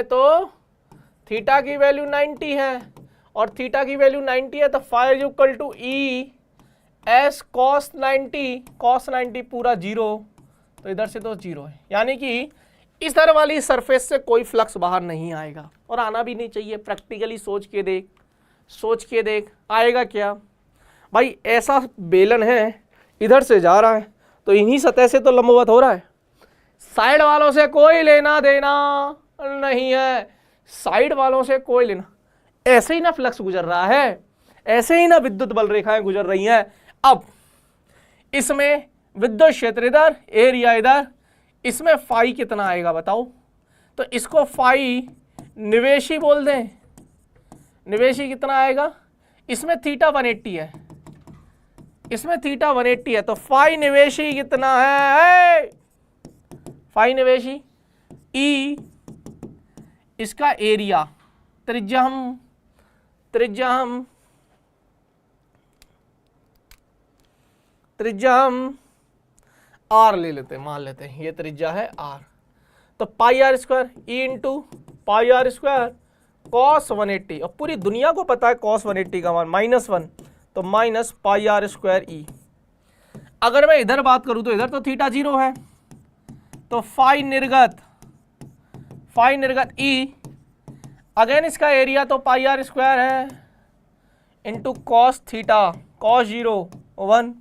तो थीटा की वैल्यू 90 है, और थीटा की वैल्यू 90 है, तो phi is equal to E S cos 90, cos 90 पूरा जीरो, तो इधर से तो जीरो है, यानी कि इधर वाली सरफेस से कोई फ्लक्स बाहर नहीं आएगा, और आना भी नहीं चाहिए। प्रैक्टिकली सोच के देख आएगा क्या भाई। ऐसा बेलन है, इधर से जा रहा है, तो इन्हीं सतह से तो लंबवत हो रहा है, साइड वालों से कोई लेना देना नहीं है, साइड वालों से कोई लेना, ऐसे ही ना फ्लक्स गुजर रहा है, ऐसे ही ना विद्युत बल रेखाएं गुजर रही हैं। अब इसमें विद्युत क्षेत्र इधर, एरिया इधर, इसमें फाई कितना आएगा बताओ। तो इसको फाई निवेशी बोल दें, निवेशी कितना आएगा, इसमें थीटा 180 है, इसमें थीटा 180 है, तो फाई निवेशी कितना है, फाई निवेशी ई, इसका एरिया, त्रिज्या हम आर ले लेते हैं, मान लेते हैं ये त्रिज्या है आर, तो pi R square E into pi R square cos 180, और पूरी दुनिया को पता है कॉस 180 का मान -1, तो माइनस पाई आर स्क्वायर ई। अगर मैं इधर बात करूं तो इधर तो थीटा 0 है, तो फाई निर्गत ई, अगेन इसका एरिया तो पाई आर स्क्वायर है इंटू कॉस थीटा, कॉस 0 1,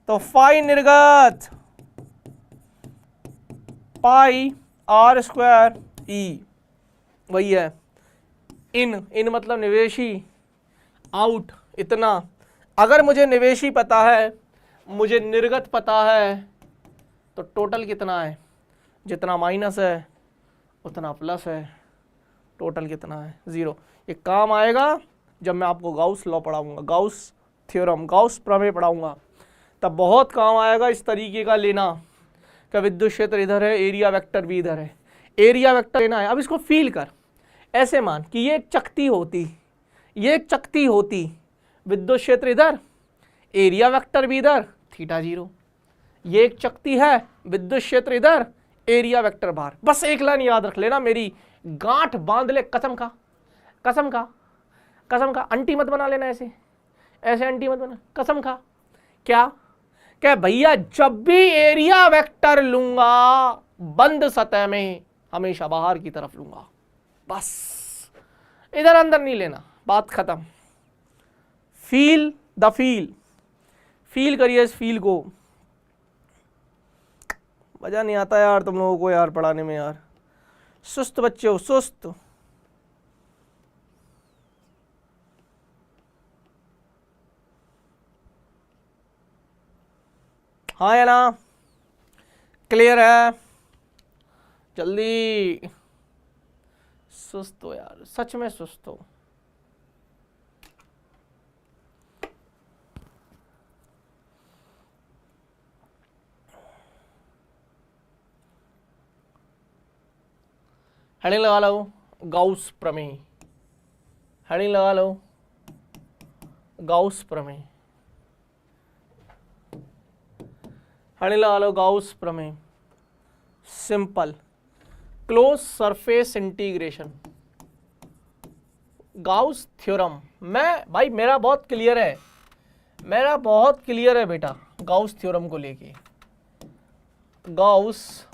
तो फाई निर्गत पाई आर स्क्वायर ई, वही है। इन मतलब निवेशी, आउट इतना। अगर मुझे निवेशी पता है, मुझे निर्गत पता है, तो टोटल कितना है, जितना माइनस है उतना प्लस है, टोटल कितना है 0। ये काम आएगा जब मैं आपको गाउस लॉ पढ़ाऊंगा, गाउस थ्योरम, गाउस प्रमेय पढ़ाऊंगा, तब बहुत काम आएगा इस तरीके का लेना कि विद्युत क्षेत्र इधर है, एरिया वेक्टर भी इधर है, एरिया वेक्टर लेना है। अब इसको फील कर, ऐसे मान कि ये एक चकती होती, विद्युत क्षेत्र इधर, एरिया वेक्टर भी इधर, थीटा 0, ये एक चकती है, विद्युत क्षेत्र इधर, एरिया वेक्टर बाहर। बस एक लाइन याद रख लेना, मेरी गांठ बांध ले, कसम का, अंटी मत बना लेना, ऐसे अंटी मत बना, कसम खा। क्या भैया जब भी एरिया वेक्टर लूंगा बंद सतह में हमेशा बाहर की तरफ लूंगा, बस इधर अंदर नहीं लेना, बात खत्म। फील करिए इस फील को। मजा नहीं आता यार तुम लोगों को यार पढ़ाने में यार, सुस्त बच्चे हो, सुस्त। हाँ या ना, क्लियर है, जल्दी। सुस्त हो यार, सच में सुस्त हो। हेडिंग लगा लो गाउस प्रमेय, हेडिंग लगा लो गाउस प्रमेय, हेडिंग लगा लो गाउस प्रमेय। Simple close surface integration, Gauss theorem. भाई मेरा बहुत क्लियर है बेटा गाउस थ्योरम को लेके। गाउस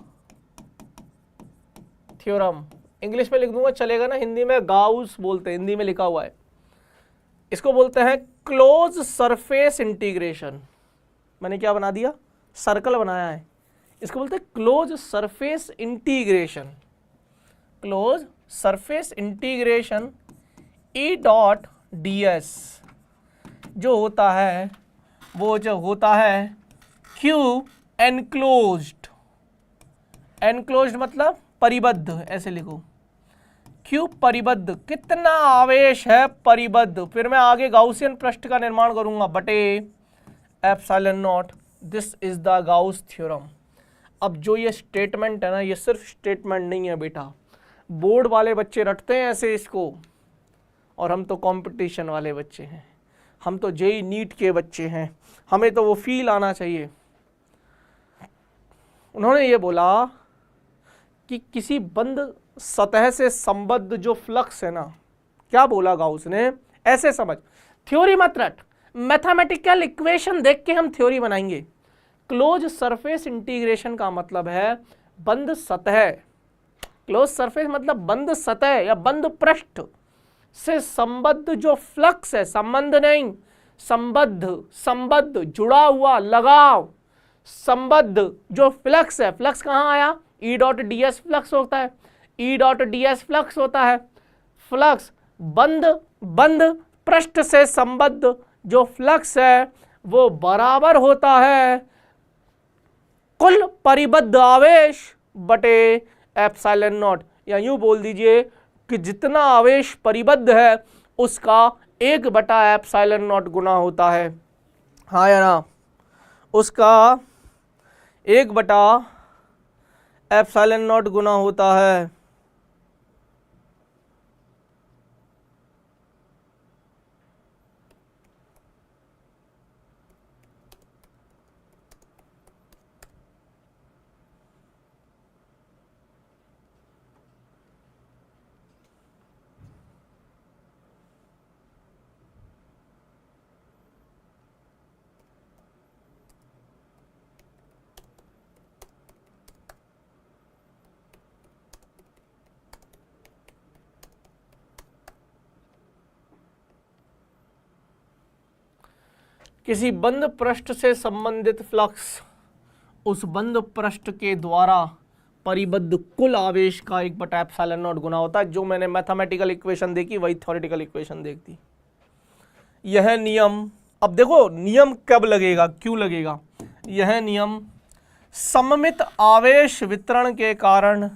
थ्योरम इंग्लिश में लिख दूंगा चलेगा ना, हिंदी में गाउस बोलते हैं, हिंदी में लिखा हुआ है। इसको बोलते हैं क्लोज सरफेस इंटीग्रेशन। मैंने क्या बना दिया, सर्कल बनाया है। इसको बोलते हैं close surface integration. Close surface integration ई डॉट डी एस जो होता है वो जो होता है क्यू एनक्लोज्ड। एनक्लोज्ड मतलब परिबद्ध, ऐसे लिखो, क्यूब परिबद्ध, कितना आवेश है परिबद्ध, फिर मैं आगे गाउसियन पृष्ठ का निर्माण करूंगा बटे epsilon not, this is the Gauss theorem. अब जो ये स्टेटमेंट है ना, ये सिर्फ स्टेटमेंट नहीं है बेटा, बोर्ड वाले बच्चे रटते हैं ऐसे इसको, और हम तो कंपटीशन वाले बच्चे हैं, हम तो जेई नीट के बच्चे हैं, हमें तो वो फील आना चाहिए। उन्होंने ये बोला कि किसी बंद सतह से संबद्ध जो फ्लक्स है ना, क्या बोला गाउस ने, ऐसे समझ, थ्योरी मत रट, मैथमेटिकल इक्वेशन देख के हम थ्योरी बनाएंगे। क्लोज सरफेस इंटीग्रेशन का मतलब है बंद सतह, क्लोज सरफेस मतलब बंद सतह या बंद पृष्ठ से संबद्ध जो फ्लक्स है, संबंध नहीं, संबद्ध जुड़ा हुआ, लगाव, संबद्ध जो फ्लक्स है, फ्लक्स कहाँ आया, ई डॉट डी एस फ्लक्स होता है, ई डॉट डी एस फ्लक्स होता है, फ्लक्स बंद पृष्ठ से संबद्ध जो फ्लक्स है वो बराबर होता है कुल परिबद्ध आवेश बटे एप्सिलॉन नॉट, या यूं बोल दीजिए कि जितना आवेश परिबद्ध है उसका 1 बटा एप्सिलॉन नॉट गुना होता है, हाँ या ना, उसका 1 बटा एप्सिलॉन नॉट गुना होता है। किसी बंद पृष्ठ से संबंधित फ्लक्स उस बंद पृष्ठ के द्वारा परिबद्ध कुल आवेश का 1 बटा एप्सिलॉन नॉट गुना होता है। जो मैंने मैथमेटिकल इक्वेशन देखी वही थ्योरेटिकल इक्वेशन देखती। यह नियम, अब देखो नियम कब लगेगा, क्यों लगेगा, यह नियम सममित आवेश वितरण के कारण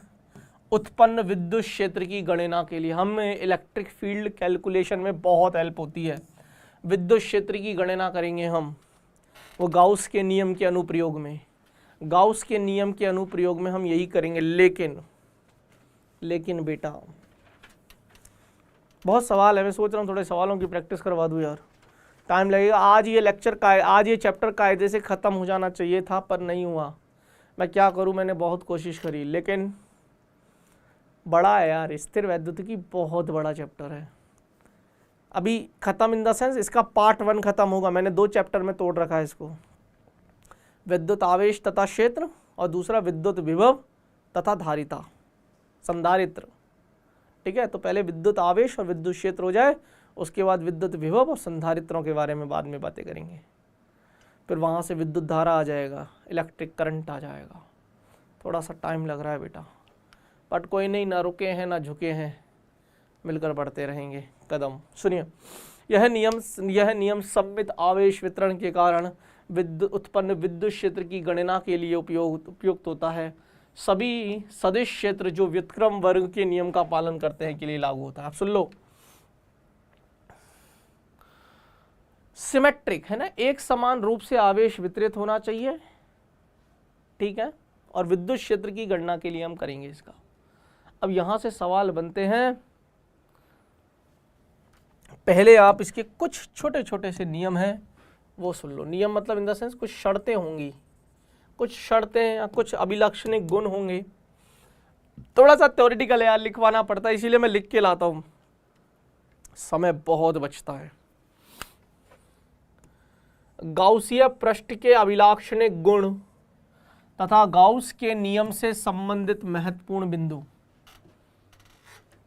उत्पन्न विद्युत क्षेत्र की गणना के लिए, हमें इलेक्ट्रिक फील्ड कैलकुलेशन में बहुत हेल्प होती है। विद्युत क्षेत्र की गणना करेंगे हम, वो गाउस के नियम के अनुप्रयोग में, गाउस के नियम के अनुप्रयोग में हम यही करेंगे। लेकिन बेटा बहुत सवाल है, मैं सोच रहा हूँ थोड़े सवालों की प्रैक्टिस करवा दूँ यार, टाइम लगेगा। आज ये लेक्चर का, आज ये चैप्टर कायदे से ख़त्म हो जाना चाहिए था पर नहीं हुआ। मैं क्या करूँ, मैंने बहुत कोशिश करी, लेकिन बड़ा है यार, स्थिर वैद्युतिकी बहुत बड़ा चैप्टर है। अभी ख़त्म इन द सेंस इसका पार्ट 1 ख़त्म होगा, मैंने 2 चैप्टर में तोड़ रखा है इसको, विद्युत आवेश तथा क्षेत्र और दूसरा विद्युत विभव तथा धारिता संधारित्र। ठीक है, तो पहले विद्युत आवेश और विद्युत क्षेत्र हो जाए, उसके बाद विद्युत विभव और संधारित्रों के बारे में बाद में बातें करेंगे। फिर वहाँ से विद्युत धारा आ जाएगा, इलेक्ट्रिक करंट आ जाएगा। थोड़ा सा टाइम लग रहा है बेटा, बट कोई नहीं, ना रुके हैं ना झुके हैं, मिलकर बढ़ते रहेंगे कदम। सुनिए, यह नियम सममित आवेश वितरण के कारण उत्पन्न विद्युत क्षेत्र की गणना के लिए उपयुक्त होता है। सभी सदिश क्षेत्र जो व्युत्क्रम वर्ग के नियम का पालन करते हैं के लिए लागू होता है। आप सुन लो, सिमेट्रिक है ना, एक समान रूप से आवेश वितरित होना चाहिए, ठीक है, और विद्युत क्षेत्र की गणना के लिए हम करेंगे इसका। अब यहां से सवाल बनते हैं, पहले आप इसके कुछ छोटे छोटे से नियम हैं वो सुन लो। नियम मतलब इन द सेंस कुछ शर्तें होंगी, कुछ शर्तें या कुछ अभिलक्षणिक गुण होंगे। थोड़ा सा थ्योरेटिकल है यार, लिखवाना पड़ता है, इसीलिए मैं लिख के लाता हूं, समय बहुत बचता है। गाउसीय पृष्ठ के अभिलाक्षणिक गुण तथा गाउस के नियम से संबंधित महत्वपूर्ण बिंदु।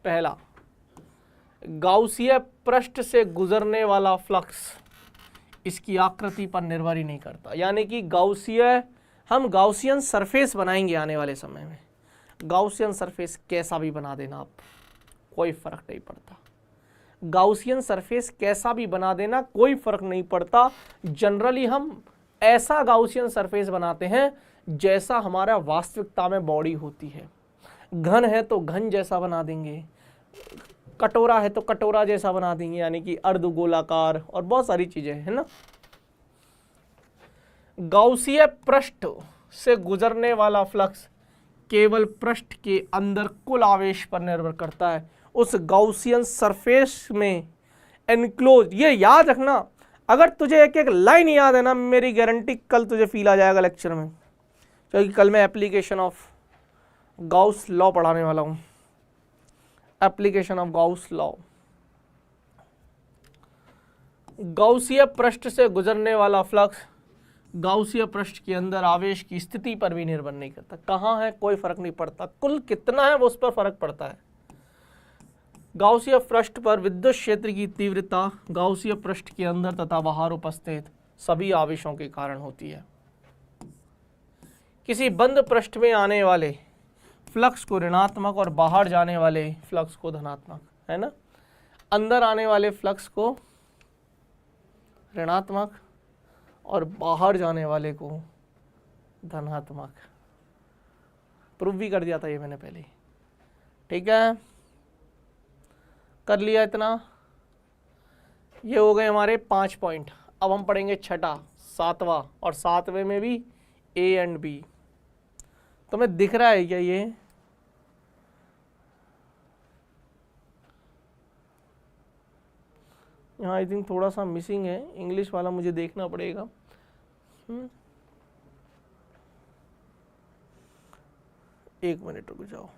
पहला, गाउसीय पृष्ठ से गुजरने वाला फ्लक्स इसकी आकृति पर निर्भर ही नहीं करता, यानी कि हम गाउसियन सरफेस बनाएंगे आने वाले समय में। गाउसियन सरफेस कैसा भी बना देना आप, कोई फर्क नहीं पड़ता। गाउसियन सरफेस कैसा भी बना देना, कोई फर्क नहीं पड़ता। जनरली हम ऐसा गाउसियन सरफेस बनाते हैं जैसा हमारा वास्तविकता में बॉडी होती है। घन है तो घन जैसा बना देंगे, कटोरा है तो कटोरा जैसा बना देंगे, यानी कि अर्धगोलाकार, और बहुत सारी चीजें है ना। गाउसीय पृष्ठ से गुजरने वाला फ्लक्स केवल पृष्ठ के अंदर कुल आवेश पर निर्भर करता है। उस गाउसियन सरफेस में एनक्लोज, ये याद रखना, अगर तुझे एक एक लाइन याद है ना, मेरी गारंटी कल तुझे फील आ जाएगा लेक्चर में, क्योंकि कल मैं एप्लीकेशन ऑफ गाउस लॉ पढ़ाने वाला हूं। Application of Gauss law. गाउसीय पृष्ठ से गुजरने वाला फ्लक्स गाउसीय पृष्ठ के अंदर आवेश की स्थिति पर भी निर्भर नहीं करता। कहाँ है कोई फर्क नहीं पड़ता, कुल कितना है वो उस पर फर्क पड़ता है। गाउसीय पृष्ठ पर विद्युत क्षेत्र की तीव्रता गाउसीय पृष्ठ के अंदर तथा बाहर उपस्थित सभी आवेशों के कारण होती है। किसी बंद पृष्ठ में आने वाले फ्लक्स को ऋणात्मक और बाहर जाने वाले फ्लक्स को धनात्मक, है ना। अंदर आने वाले फ्लक्स को ऋणात्मक और बाहर जाने वाले को धनात्मक। प्रूफ भी कर दिया था ये मैंने पहले, ठीक है, कर लिया इतना। ये हो गए हमारे 5 पॉइंट। अब हम पढ़ेंगे छठा, सातवां, और सातवें में भी ए एंड बी। तुम्हें दिख रहा है क्या ये? यहाँ आई थिंक थोड़ा सा मिसिंग है, इंग्लिश वाला मुझे देखना पड़ेगा। एक मिनट रुक जाओ,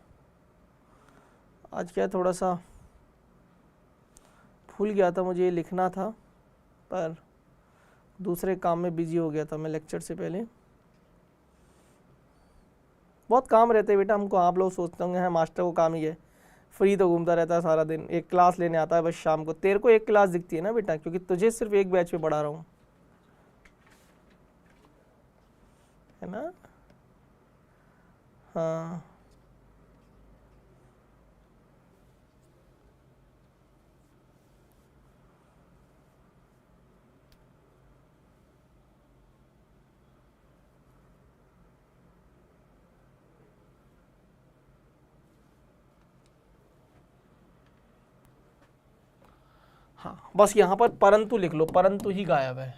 आज क्या थोड़ा सा भूल गया था, मुझे ये लिखना था पर दूसरे काम में बिजी हो गया था मैं लेक्चर से पहले। बहुत काम रहते हैं बेटा हमको, आप लोग सोचते होंगे हैं मास्टर को काम ही है, फ्री तो घूमता रहता है सारा दिन, एक क्लास लेने आता है बस शाम को। तेरे को एक क्लास दिखती है ना बेटा, क्योंकि तुझे सिर्फ एक बैच पे पढ़ा रहा हूँ, है ना। हाँ हाँ, बस यहाँ पर परंतु लिख लो, परंतु ही गायब है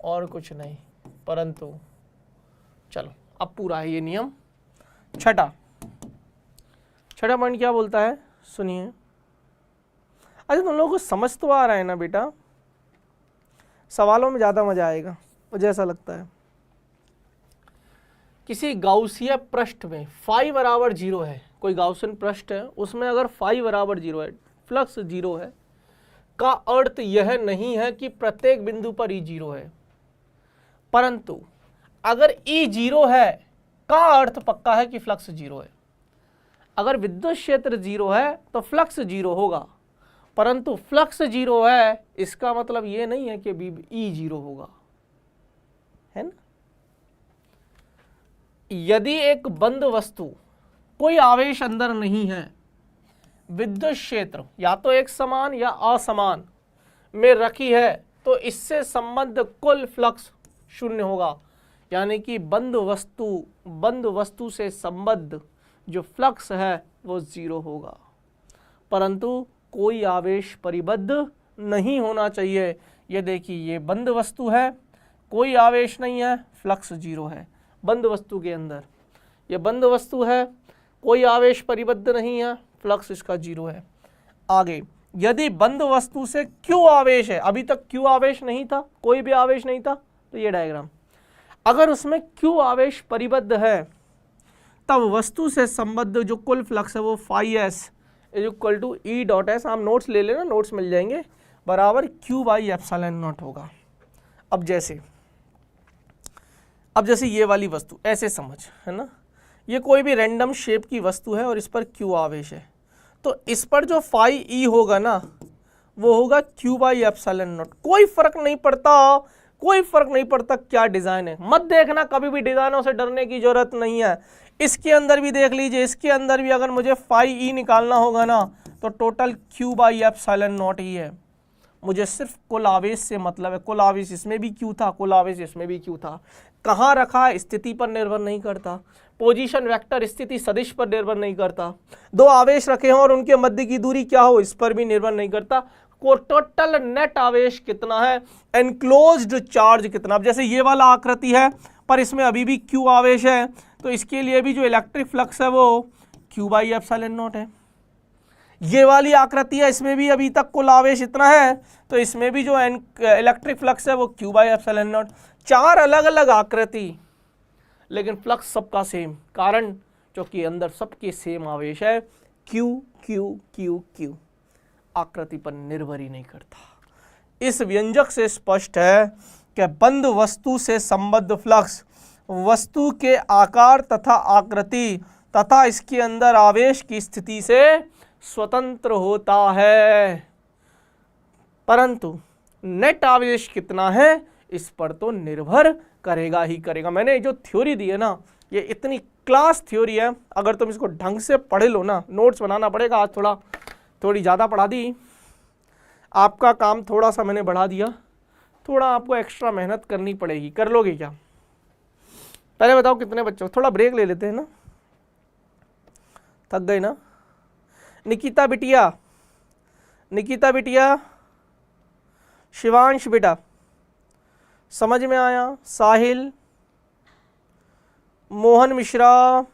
और कुछ नहीं, परंतु। चलो अब पूरा है ये नियम। छठा पॉइंट क्या बोलता है सुनिए। अच्छा तुम लोगों को समझ तो आ रहा है ना बेटा, सवालों में ज़्यादा मजा आएगा मुझे ऐसा लगता है। किसी गाउसीय पृष्ठ में फाई बराबर 0 है, कोई गाउसियन पृष्ठ है उसमें अगर फाई बराबर 0 है, फ्लक्स 0 है, का अर्थ यह नहीं है कि प्रत्येक बिंदु पर ई 0 है, परंतु अगर ई 0 है का अर्थ पक्का है कि फ्लक्स 0 है। अगर विद्युत क्षेत्र 0 है तो फ्लक्स 0 होगा, परंतु फ्लक्स 0 है इसका मतलब यह नहीं है कि ई 0 होगा, है ना। यदि एक बंद वस्तु कोई आवेश अंदर नहीं है, विद्युत क्षेत्र या तो एक समान या असमान में रखी है, तो इससे संबद्ध कुल फ्लक्स 0 होगा, यानी कि बंद वस्तु से संबद्ध जो फ्लक्स है वो 0 होगा, परंतु कोई आवेश परिबद्ध नहीं होना चाहिए। ये देखिए ये बंद वस्तु है, कोई आवेश नहीं है, फ्लक्स 0 है बंद वस्तु के अंदर। ये बंद वस्तु है, कोई आवेश परिबद्ध नहीं है, फ्लक्स इसका 0 है। आगे यदि बंद वस्तु से Q आवेश है, अभी तक Q आवेश नहीं था, कोई भी आवेश नहीं था, तो ये डायग्राम, अगर उसमें Q आवेश परिबद्ध है तब वस्तु से संबद्ध जो कुल फ्लक्स है वो phi S is equal to E dot S, आप नोट्स ले लेना, नोट्स मिल जाएंगे, बराबर Q बाई एप्सिलॉन नॉट होगा। अब जैसे ये वाली वस्तु ऐसे समझ, है ना, ये कोई भी रैंडम शेप की वस्तु है और इस पर Q आवेश है, तो इस पर जो फाई ई होगा ना वो होगा Q बाई एप्सिलॉन नॉट। कोई फर्क नहीं पड़ता क्या डिजाइन है, मत देखना कभी भी, डिजाइनों से डरने की जरूरत नहीं है। इसके अंदर भी देख लीजिए, इसके अंदर भी अगर मुझे फाई ई निकालना होगा ना तो total Q by epsilon not ही है, मुझे सिर्फ कुल आवेश से मतलब है। कुल आवेश इसमें भी क्यू था, कुल आवेश इसमें भी क्यू था। कहाँ रखा है स्थिति पर निर्भर नहीं करता, पोजीशन वेक्टर स्थिति सदिश पर निर्भर नहीं करता, दो आवेश रखे हों और उनके मध्य की दूरी क्या हो इस पर भी निर्भर नहीं करता। को टोटल नेट आवेश कितना है, एनक्लोज्ड चार्ज कितना। अब जैसे ये वाला आकृति है पर इसमें अभी भी क्यू आवेश है, तो इसके लिए भी जो इलेक्ट्रिक फ्लक्स है वो क्यू बाई एप्सिलॉन नॉट है। ये वाली आकृति है, इसमें भी अभी तक कुल आवेश इतना है, तो इसमें भी जो इलेक्ट्रिक फ्लक्स है वो क्यू बाई एप्सिलॉन नॉट। चार अलग अलग आकृति लेकिन फ्लक्स सबका सेम, कारण क्योंकि अंदर सबके सेम आवेश है, क्यू क्यू क्यू क्यू, आकृति पर निर्भर ही नहीं करता। इस व्यंजक से स्पष्ट है कि बंद वस्तु से संबद्ध फ्लक्स वस्तु के आकार तथा आकृति तथा इसके अंदर आवेश की स्थिति से स्वतंत्र होता है, परंतु नेट आवेश कितना है इस पर तो निर्भर करेगा ही करेगा। मैंने जो थ्योरी दी है ना, ये इतनी क्लास थ्योरी है, अगर तुम इसको ढंग से पढ़ लो ना, नोट्स बनाना पड़ेगा, आज थोड़ी ज़्यादा पढ़ा दी, आपका काम थोड़ा सा मैंने बढ़ा दिया, थोड़ा आपको एक्स्ट्रा मेहनत करनी पड़ेगी। कर लोगे क्या? पहले बताओ कितने बच्चों, थोड़ा ब्रेक ले लेते हैं ना, थक गए ना। निकिता बिटिया, निकिता बिटिया, शिवांश बेटा, समझ में आया? साहिल, मोहन मिश्रा,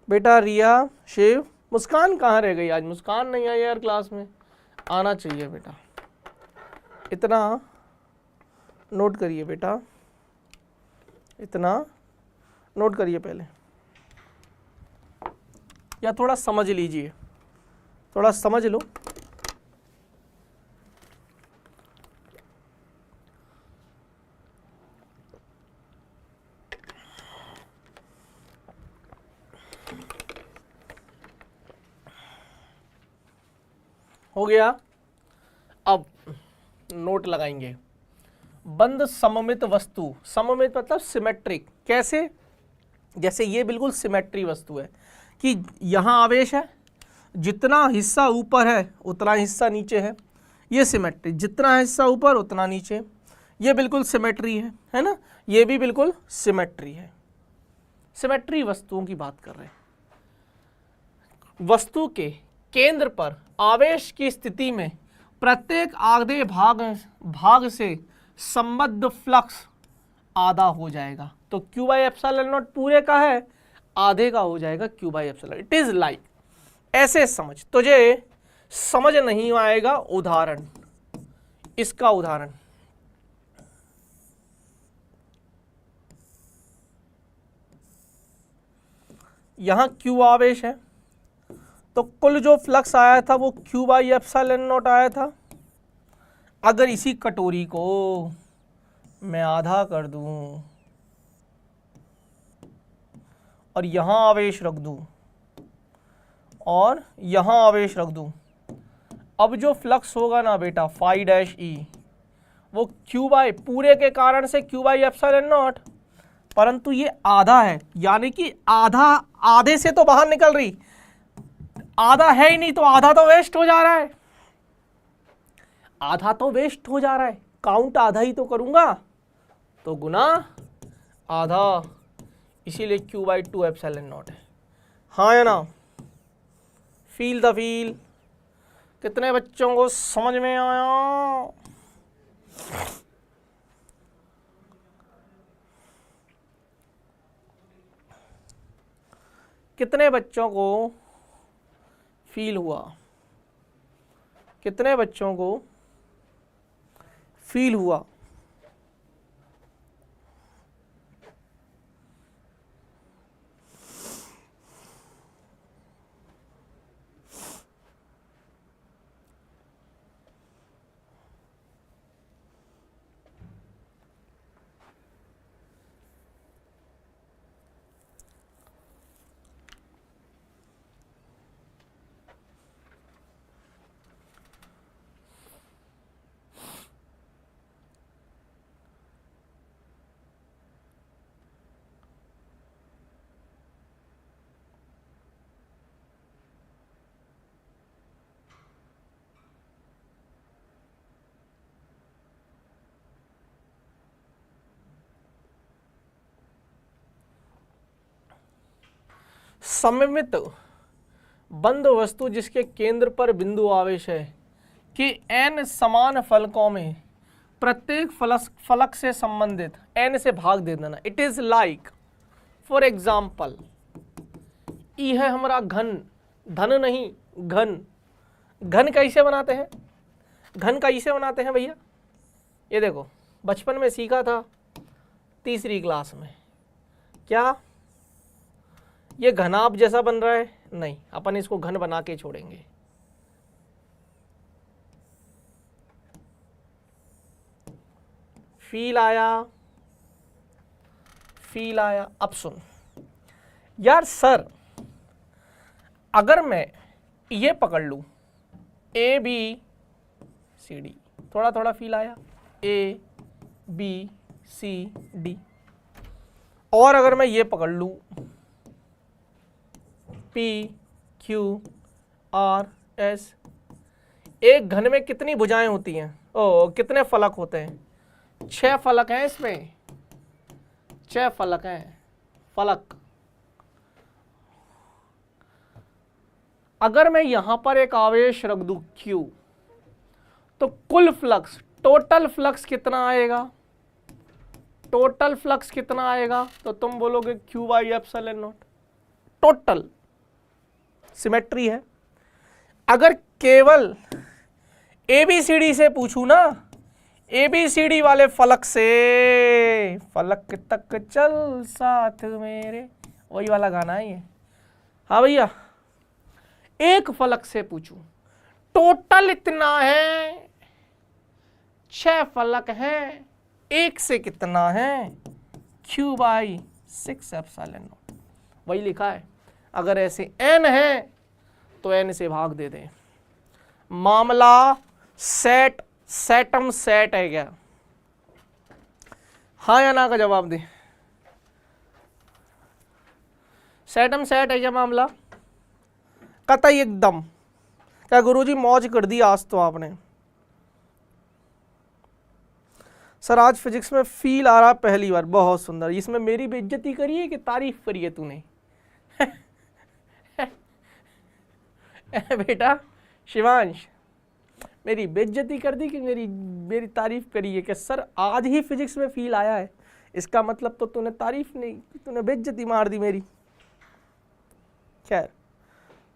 बेटा रिया, शिव, मुस्कान कहाँ रह गई आज? मुस्कान नहीं आई यार क्लास में, आना चाहिए बेटा। इतना नोट करिए बेटा, इतना नोट करिए पहले, या थोड़ा समझ लीजिए, थोड़ा समझ लो। हो गया? अब नोट लगाएंगे। बंद सममित वस्तु, सममित मतलब सिमेट्रिक, कैसे? जैसे ये बिल्कुल सिमेट्री वस्तु है कि यहाँ आवेश है, जितना हिस्सा ऊपर है उतना हिस्सा नीचे है, ये सिमेट्री, जितना हिस्सा ऊपर उतना नीचे, ये बिल्कुल सिमेट्री है ना, ये भी बिल्कुल सिमेट्री है। सिमेट्री वस्तुओं की बात कर रहे हैं। वस्तु के केंद्र पर आवेश की स्थिति में प्रत्येक आधे भाग से संबद्ध फ्लक्स आधा हो जाएगा, तो क्यू बाई एप्सिलॉन नॉट पूरे का है, आधे का हो जाएगा Q by epsilon. It is like, ऐसे समझ, तुझे समझ नहीं आएगा उदाहरण, इसका उदाहरण, यहां क्यू आवेश है, तो कुल जो फ्लक्स आया था वो क्यू बाई एप्सिलॉन नॉट आया था। अगर इसी कटोरी को मैं आधा कर दूं और यहां आवेश रख दूं और यहां आवेश रख दूं, अब जो फ्लक्स होगा ना बेटा फाई डैश ई, वो क्यू बाई पूरे के कारण से क्यू बाई एप्सिलॉन नॉट, परंतु ये आधा है, यानी कि आधा आधे से तो बाहर निकल रही, आधा है ही नहीं, तो आधा तो वेस्ट हो जा रहा है, आधा तो वेस्ट हो जा रहा है, काउंट आधा ही तो करूंगा, तो गुना आधा, इसीलिए क्यू बाई 2 एप्सिलॉन नॉट है। हाँ या ना? Feel the feel. कितने बच्चों को समझ में आया? कितने बच्चों को फील हुआ? कितने बच्चों को फील हुआ? सममित बंद वस्तु जिसके केंद्र पर बिंदु आवेश है कि n समान फलकों में प्रत्येक फलक से संबंधित n से भाग दे देना। It is like for example E है हमारा घन, धन नहीं घन। घन कैसे बनाते हैं, घन कैसे बनाते हैं भैया, ये देखो बचपन में सीखा था तीसरी क्लास में। क्या ये घनाभ जैसा बन रहा है? नहीं, अपन इसको घन बना के छोड़ेंगे। फील आया, फील आया। अब सुन यार सर, अगर मैं ये पकड़ लूं ए बी सी डी, थोड़ा थोड़ा फील आया, ए बी सी डी, और अगर मैं ये पकड़ लूं पी क्यू आर एस, एक घन में कितनी भुजाएं होती हैं? ओ कितने फलक होते हैं? 6 फलक हैं इसमें, 6 फलक हैं, फलक। अगर मैं यहां पर एक आवेश रख दूं Q, तो कुल फ्लक्स, टोटल फ्लक्स कितना आएगा? टोटल फ्लक्स कितना आएगा? तो तुम बोलोगे Q/ε0। टोटल सिमेट्री है। अगर केवल ABCD से पूछूं ना, ABCD वाले फलक से, फलक तक चल साथ मेरे, वही वाला गाना है ये। हाँ भैया, एक फलक से पूछूं, टोटल इतना है, 6 फलक हैं, एक से कितना है? Q/6ε0, वही लिखा है। अगर ऐसे n है तो n से भाग दे दें। मामला सेटम सेट है क्या? हाँ या ना का जवाब दे। सेटम सेट है क्या मामला? कतई एकदम। क्या गुरुजी मौज कर दी आज तो आपने। सर आज फिजिक्स में फील आ रहा पहली बार, बहुत सुंदर। इसमें मेरी बेइज्जती करी है कि तारीफ करी है तूने? बेटा शिवांश, मेरी बेइज्जती कर दी कि मेरी तारीफ करी है कि सर आज ही फिजिक्स में फील आया है? इसका मतलब तो तूने तारीफ नहीं, तूने बेइज्जती मार दी मेरी। खैर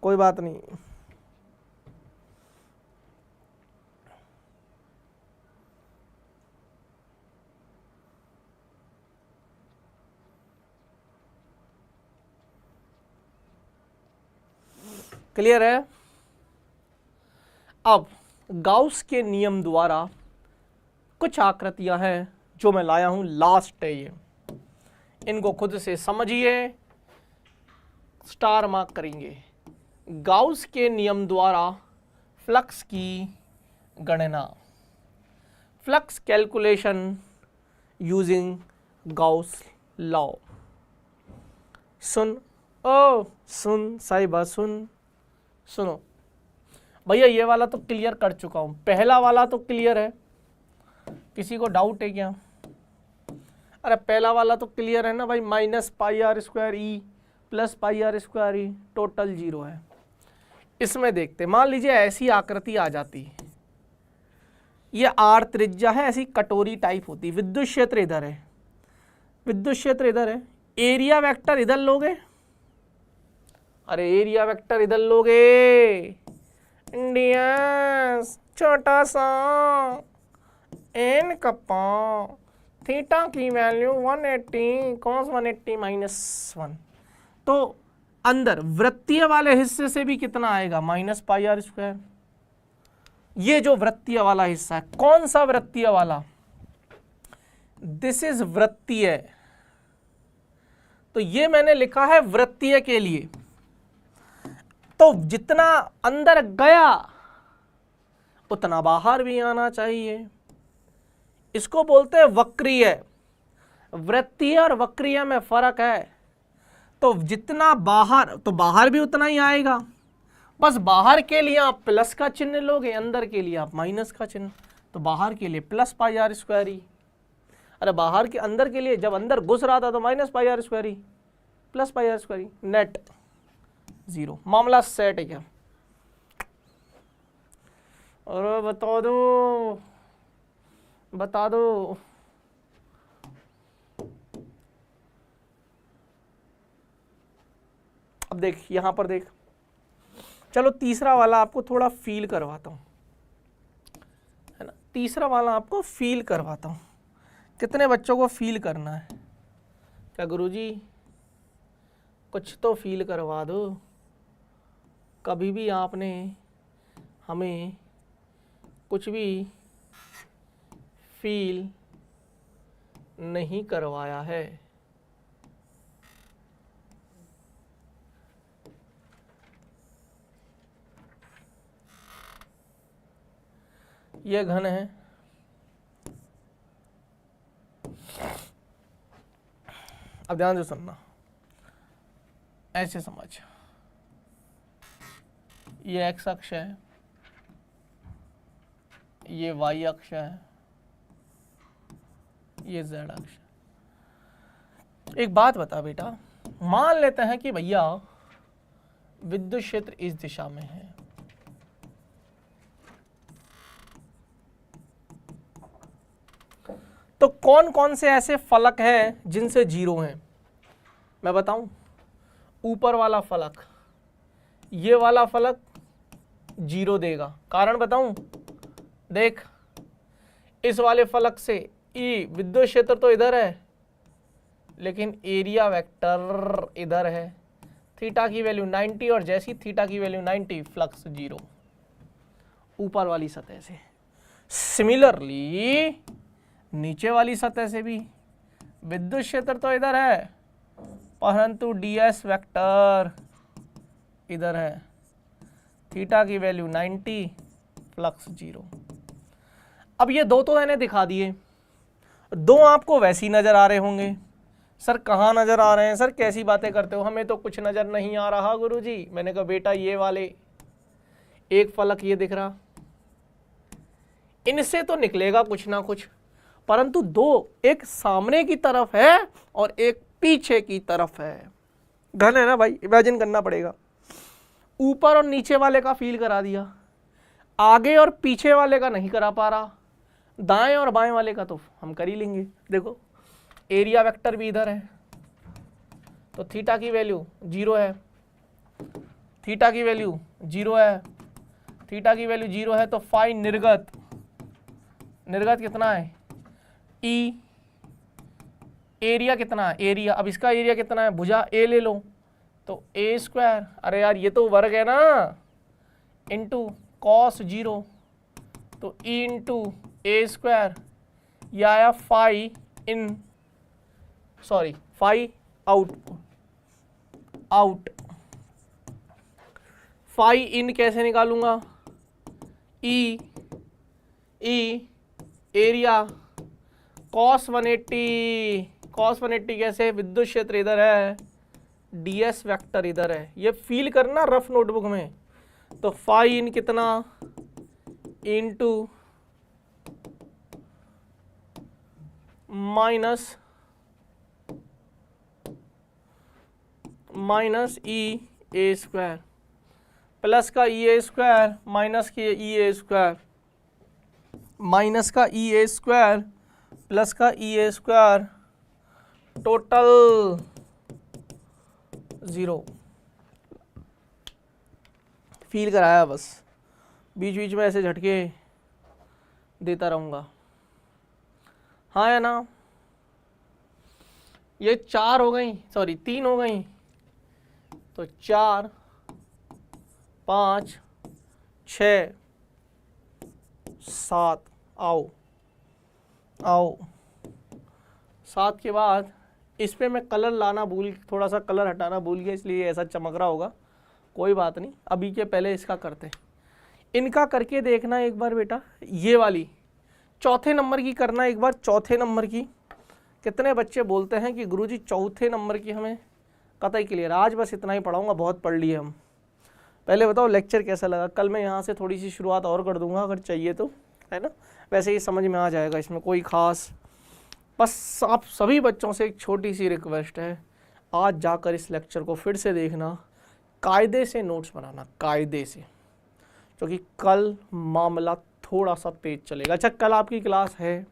कोई बात नहीं। क्लियर है? अब गाउस के नियम द्वारा कुछ आकृतियां हैं जो मैं लाया हूं, लास्ट है ये, इनको खुद से समझिए, स्टार मार्क करेंगे। गाउस के नियम द्वारा फ्लक्स की गणना, flux calculation using Gauss law. सुन ओ सुन साहिबा सुन, सुनो भैया, ये वाला तो क्लियर कर चुका हूं, पहला वाला तो क्लियर है। किसी को डाउट है क्या? अरे पहला वाला तो क्लियर है ना भाई, -πr² प्लस πr², टोटल 0 है। इसमें देखते, मान लीजिए ऐसी आकृति आ जाती है, ये r त्रिज्या है, ऐसी कटोरी टाइप होती है, विद्युत क्षेत्र इधर है, विद्युत क्षेत्र इधर है, एरिया वेक्टर इधर लोगे, अरे एरिया वेक्टर इधर लोगे, इंडियंस छोटा सा n कपा थीटा की वैल्यू 180 cos 180 -1, तो अंदर वृत्तीय वाले हिस्से से भी कितना आएगा? -πr²। ये जो वृत्तीय वाला हिस्सा है, कौन सा वृत्तीय वाला? दिस इज वृत्तीय, तो ये मैंने लिखा है वृत्तीय के लिए। तो जितना अंदर गया उतना बाहर भी आना चाहिए। इसको बोलते हैं वक्रीय। वृत्तीय और वक्रीय में फर्क है। तो जितना बाहर, तो बाहर भी उतना ही आएगा, बस बाहर के लिए आप प्लस का चिन्ह लोगे, अंदर के लिए आप माइनस का चिन्ह। तो बाहर के लिए +πr², अरे बाहर के अंदर के लिए जब अंदर घुस रहा था तो -πr², +πr², नेट 0। मामला सेट है क्या? और बता दो, बता दो। अब देख यहां पर देख, चलो तीसरा वाला आपको थोड़ा फील करवाता हूं, है ना। तीसरा वाला आपको फील करवाता हूं। कितने बच्चों को फील करना है? क्या गुरुजी कुछ तो फील करवा दो। कभी भी आपने हमें कुछ भी फील नहीं करवाया है। यह घन है, अब ध्यान से सुनना, ऐसे समझ। ये एक्स अक्ष है, ये वाई अक्ष है, ये जेड अक्ष। एक बात बता बेटा, मान लेते हैं कि भैया विद्युत क्षेत्र इस दिशा में है, तो कौन कौन से ऐसे फलक हैं जिनसे 0 हैं? मैं बताऊं, ऊपर वाला फलक, ये वाला फलक 0 देगा। कारण बताऊं, देख इस वाले फलक से ई विद्युत क्षेत्र तो इधर है, लेकिन एरिया वेक्टर इधर है। थीटा की वैल्यू 90 और जैसी थीटा की वैल्यू 90, फ्लक्स 0 ऊपर वाली सतह से। सिमिलरली नीचे वाली सतह से भी विद्युत क्षेत्र तो इधर है, परंतु ds वेक्टर इधर है। थीटा की वैल्यू 90, फ्लक्स 0। अब ये दो तो मैंने दिखा दिए, दो आपको वैसी नजर आ रहे होंगे। सर कहाँ नजर आ रहे हैं? सर कैसी बातें करते हो, हमें तो कुछ नजर नहीं आ रहा गुरुजी। मैंने कहा बेटा ये वाले एक फलक ये दिख रहा, इनसे तो निकलेगा कुछ ना कुछ, परंतु दो, एक सामने की तरफ है और एक पीछे की तरफ है। घन है ना भाई, इमेजिन करना पड़ेगा। ऊपर और नीचे वाले का फील करा दिया, आगे और पीछे वाले का नहीं करा पा रहा, दाएं और बाएं वाले का तो हम कर ही लेंगे। देखो एरिया वेक्टर भी इधर है, तो थीटा की वैल्यू 0 है, थीटा की वैल्यू 0 है, थीटा की वैल्यू 0 है, तो फाई निर्गत, निर्गत कितना है? ई। एरिया कितना है? एरिया, अब इसका एरिया कितना है? भुजा ए ले लो, तो ए स्क्वायर, अरे यार ये तो वर्ग है ना, इंटू कॉस 0, तो ई इंटू ए स्क्वायर। यह आया phi in, sorry phi out, out. Phi in कैसे निकालूंगा? E, E area cos 180, cos 180 कैसे? विद्युत क्षेत्र इधर है, ds वेक्टर इधर है। ये फील करना रफ नोटबुक में। तो फाई इन कितना? इंटू माइनस ई ए स्क्वायर, प्लस का ई ए स्क्वायर माइनस के ई ए स्क्वायर, माइनस का ई ए स्क्वायर प्लस का ई ए स्क्वायर, टोटल 0। फील कराया बस, बीच बीच में ऐसे झटके देता रहूँगा, हाँ या ना? ये 4 हो गई, सॉरी 3 हो गई, तो 4, 5, 6, 7, आओ आओ। 7 के बाद इस पे मैं कलर लाना भूल, थोड़ा सा कलर हटाना भूल गया, इसलिए ऐसा चमक रहा होगा, कोई बात नहीं। अभी के पहले इसका करते हैं, इनका करके देखना एक बार बेटा। ये वाली चौथे नंबर की करना एक बार, चौथे नंबर की। कितने बच्चे बोलते हैं कि गुरुजी चौथे नंबर की हमें कतई क्लियर। आज बस इतना ही पढ़ाऊंगा, बहुत पढ़ लिए हम। पहले बताओ लेक्चर कैसा लगा? कल मैं यहाँ से थोड़ी सी शुरुआत और कर दूंगा अगर चाहिए तो, है ना। वैसे ही समझ में आ जाएगा, इसमें कोई ख़ास। बस आप सभी बच्चों से एक छोटी सी रिक्वेस्ट है, आज जाकर इस लेक्चर को फिर से देखना, कायदे से नोट्स बनाना, कायदे से, क्योंकि कल मामला थोड़ा सा तेज चलेगा। अच्छा, कल आपकी क्लास है,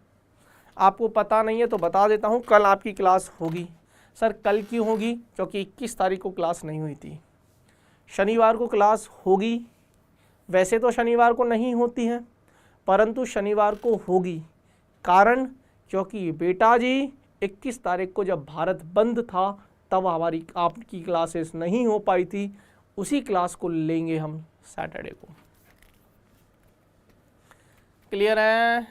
आपको पता नहीं है तो बता देता हूँ, कल आपकी क्लास होगी। सर कल क्यों होगी? क्योंकि 21 तारीख को क्लास नहीं हुई थी। शनिवार को क्लास होगी, वैसे तो शनिवार को नहीं होती है, परंतु शनिवार को होगी। कारण क्योंकि बेटा जी 21 तारीख को जब भारत बंद था तब हमारी आपकी क्लासेस नहीं हो पाई थी, उसी क्लास को लेंगे हम सैटरडे को। क्लियर है?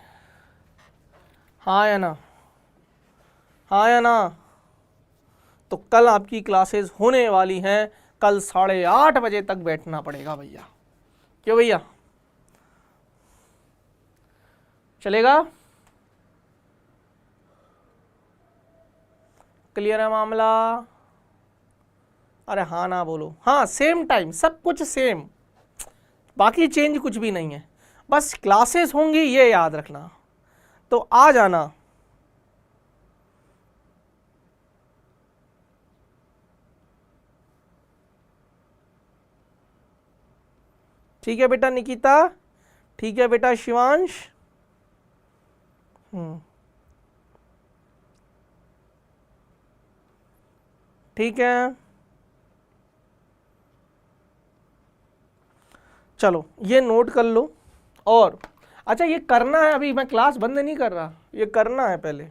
हाँ या ना? हाँ या ना? तो कल आपकी क्लासेस होने वाली हैं, कल 8:30 बजे तक बैठना पड़ेगा भैया। क्यों भैया? चलेगा? क्लियर है मामला? अरे हाँ ना बोलो। हाँ, सेम टाइम, सब कुछ सेम, बाकी चेंज कुछ भी नहीं है, बस क्लासेस होंगी ये याद रखना। तो आ जाना। ठीक है बेटा निकिता, ठीक है बेटा शिवांश। ठीक है, चलो ये नोट कर लो। और अच्छा, ये करना है, अभी मैं क्लास बंद नहीं कर रहा, ये करना है, पहले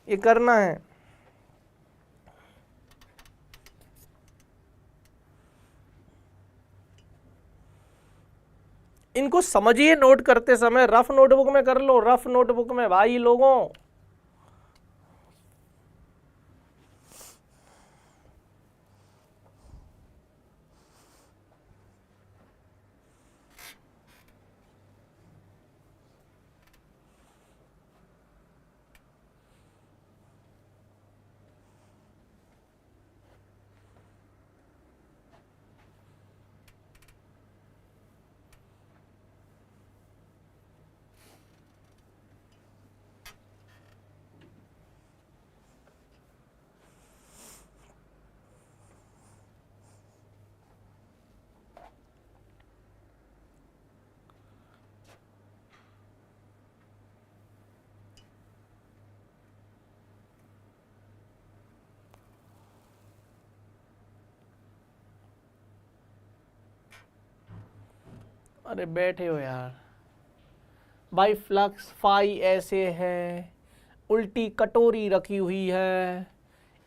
ये करना है। इनको समझिए, नोट करते समय रफ नोटबुक में कर लो, रफ नोटबुक में भाई लोगों। अरे बैठे हो यार भाई। फ्लक्स फाई ऐसे है, उल्टी कटोरी रखी हुई है,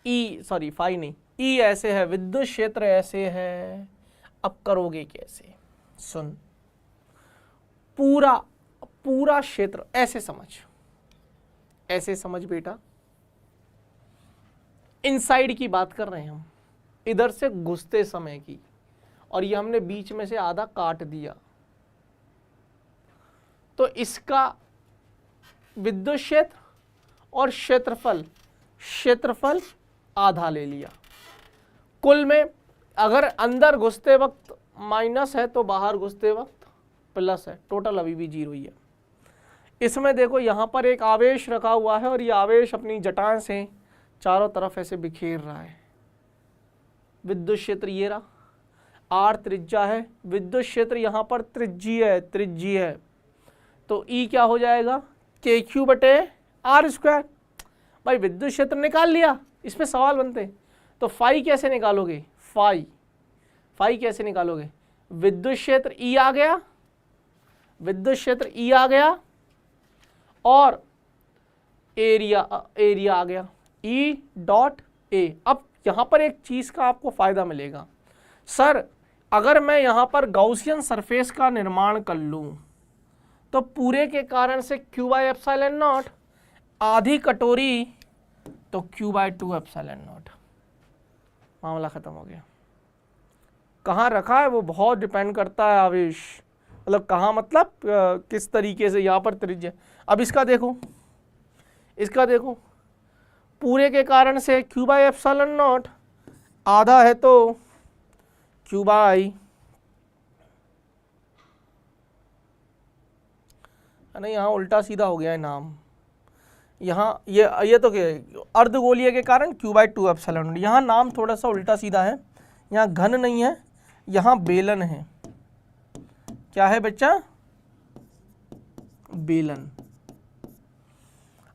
ई सॉरी फाई नहीं, ई ऐसे है, विद्युत क्षेत्र ऐसे है, अब करोगे कैसे? सुन, पूरा पूरा क्षेत्र ऐसे समझ, ऐसे समझ बेटा। इनसाइड की बात कर रहे हैं हम, इधर से घुसते समय की, और ये हमने बीच में से आधा काट दिया, तो इसका विद्युत क्षेत्र और क्षेत्रफल, क्षेत्रफल आधा ले लिया। कुल में अगर अंदर घुसते वक्त माइनस है तो बाहर घुसते वक्त प्लस है, टोटल अभी भी 0 ही है। इसमें देखो यहाँ पर एक आवेश रखा हुआ है और ये आवेश अपनी जटाएं से चारों तरफ ऐसे बिखेर रहा है। विद्युत क्षेत्र ये रहा, आर त्रिज्या है, विद्युत क्षेत्र यहाँ पर त्रिज्यीय है, त्रिज्यीय है, तो E क्या हो जाएगा? KQ बटे R स्क्वायर। भाई विद्युत क्षेत्र निकाल लिया, इस पे सवाल बनते, तो फाई कैसे निकालोगे? फाई कैसे निकालोगे? विद्युत क्षेत्र E आ गया, विद्युत क्षेत्र E आ गया, और एरिया आ गया, E डॉट A। अब यहाँ पर एक चीज़ का आपको फायदा मिलेगा, सर अगर मैं यहाँ पर गॉसियन सरफेस का निर्माण कर लूँ तो पूरे के कारण से Q बाई एप्सिलॉन नॉट, आधी कटोरी तो Q बाई 2 एप्सिलॉन नॉट, मामला ख़त्म हो गया। कहाँ रखा है वो बहुत डिपेंड करता है आवेश, मतलब कहाँ, मतलब किस तरीके से यहाँ पर त्रिज्या। अब इसका देखो, इसका देखो, पूरे के कारण से Q बाई एप्सिलॉन नॉट, आधा है तो Q बाई, नहीं यहाँ उल्टा सीधा हो गया है नाम, यहाँ ये तो क्या, अर्धगोलीय के कारण Q बाई 2 एप्सिलॉन, यहाँ नाम थोड़ा सा उल्टा सीधा है, यहाँ घन नहीं है, यहाँ बेलन है। क्या है बच्चा? बेलन।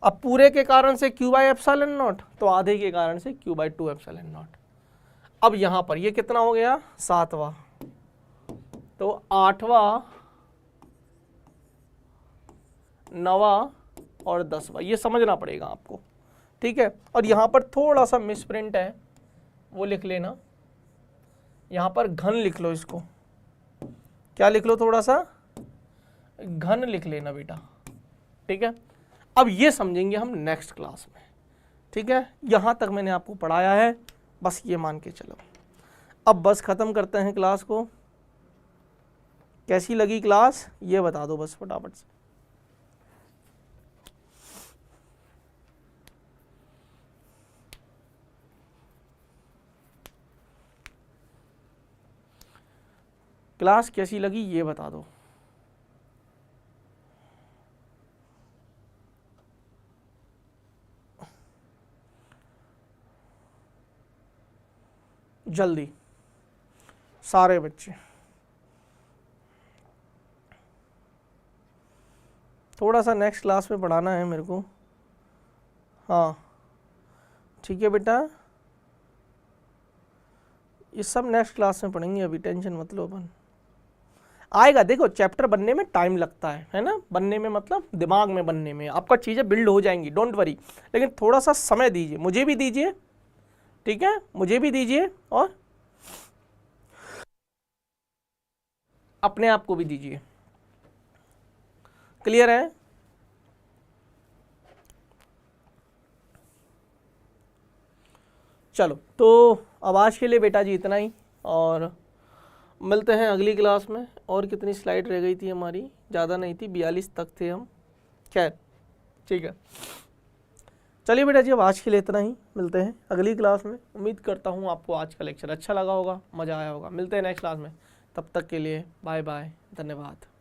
अब पूरे के कारण से q बाई एप्सिलॉन नॉट, तो आधे के कारण से q बाई 2 एप्सिलॉन नॉट। अब यहां पर ये कितना हो गया? 7वां, तो 8वां, 9वां और 10वां, ये समझना पड़ेगा आपको, ठीक है। और यहां पर थोड़ा सा मिसप्रिंट है, वो लिख लेना, यहां पर घन लिख लो इसको। क्या लिख लो? थोड़ा सा घन लिख लेना बेटा, ठीक है। अब ये समझेंगे हम नेक्स्ट क्लास में, ठीक है। यहाँ तक मैंने आपको पढ़ाया है, बस ये मान के चलो। अब बस ख़त्म करते हैं क्लास को। कैसी लगी क्लास ये बता दो बस फटाफट से। क्लास कैसी लगी ये बता दो। जल्दी सारे बच्चे, थोड़ा सा नेक्स्ट क्लास में पढ़ाना है मेरे को। हाँ ठीक है बेटा, ये सब नेक्स्ट क्लास में पढ़ेंगे, अभी टेंशन मत लो। अपन आएगा, देखो चैप्टर बनने में टाइम लगता है ना, बनने में मतलब दिमाग में बनने में, आपका चीज़ें बिल्ड हो जाएंगी, डोंट वरी, लेकिन थोड़ा सा समय दीजिए, मुझे भी दीजिए, ठीक है, मुझे भी दीजिए और अपने आप को भी दीजिए। क्लियर है? चलो तो अब आज के लिए बेटा जी इतना ही, और मिलते हैं अगली क्लास में। और कितनी स्लाइड रह गई थी हमारी? ज़्यादा नहीं थी, 42 तक थे हम। खैर ठीक है, चलिए बेटा जी अब आज के लिए इतना ही, मिलते हैं अगली क्लास में। उम्मीद करता हूँ आपको आज का लेक्चर अच्छा लगा होगा, मज़ा आया होगा। मिलते हैं नेक्स्ट क्लास में, तब तक के लिए बाय बाय, धन्यवाद।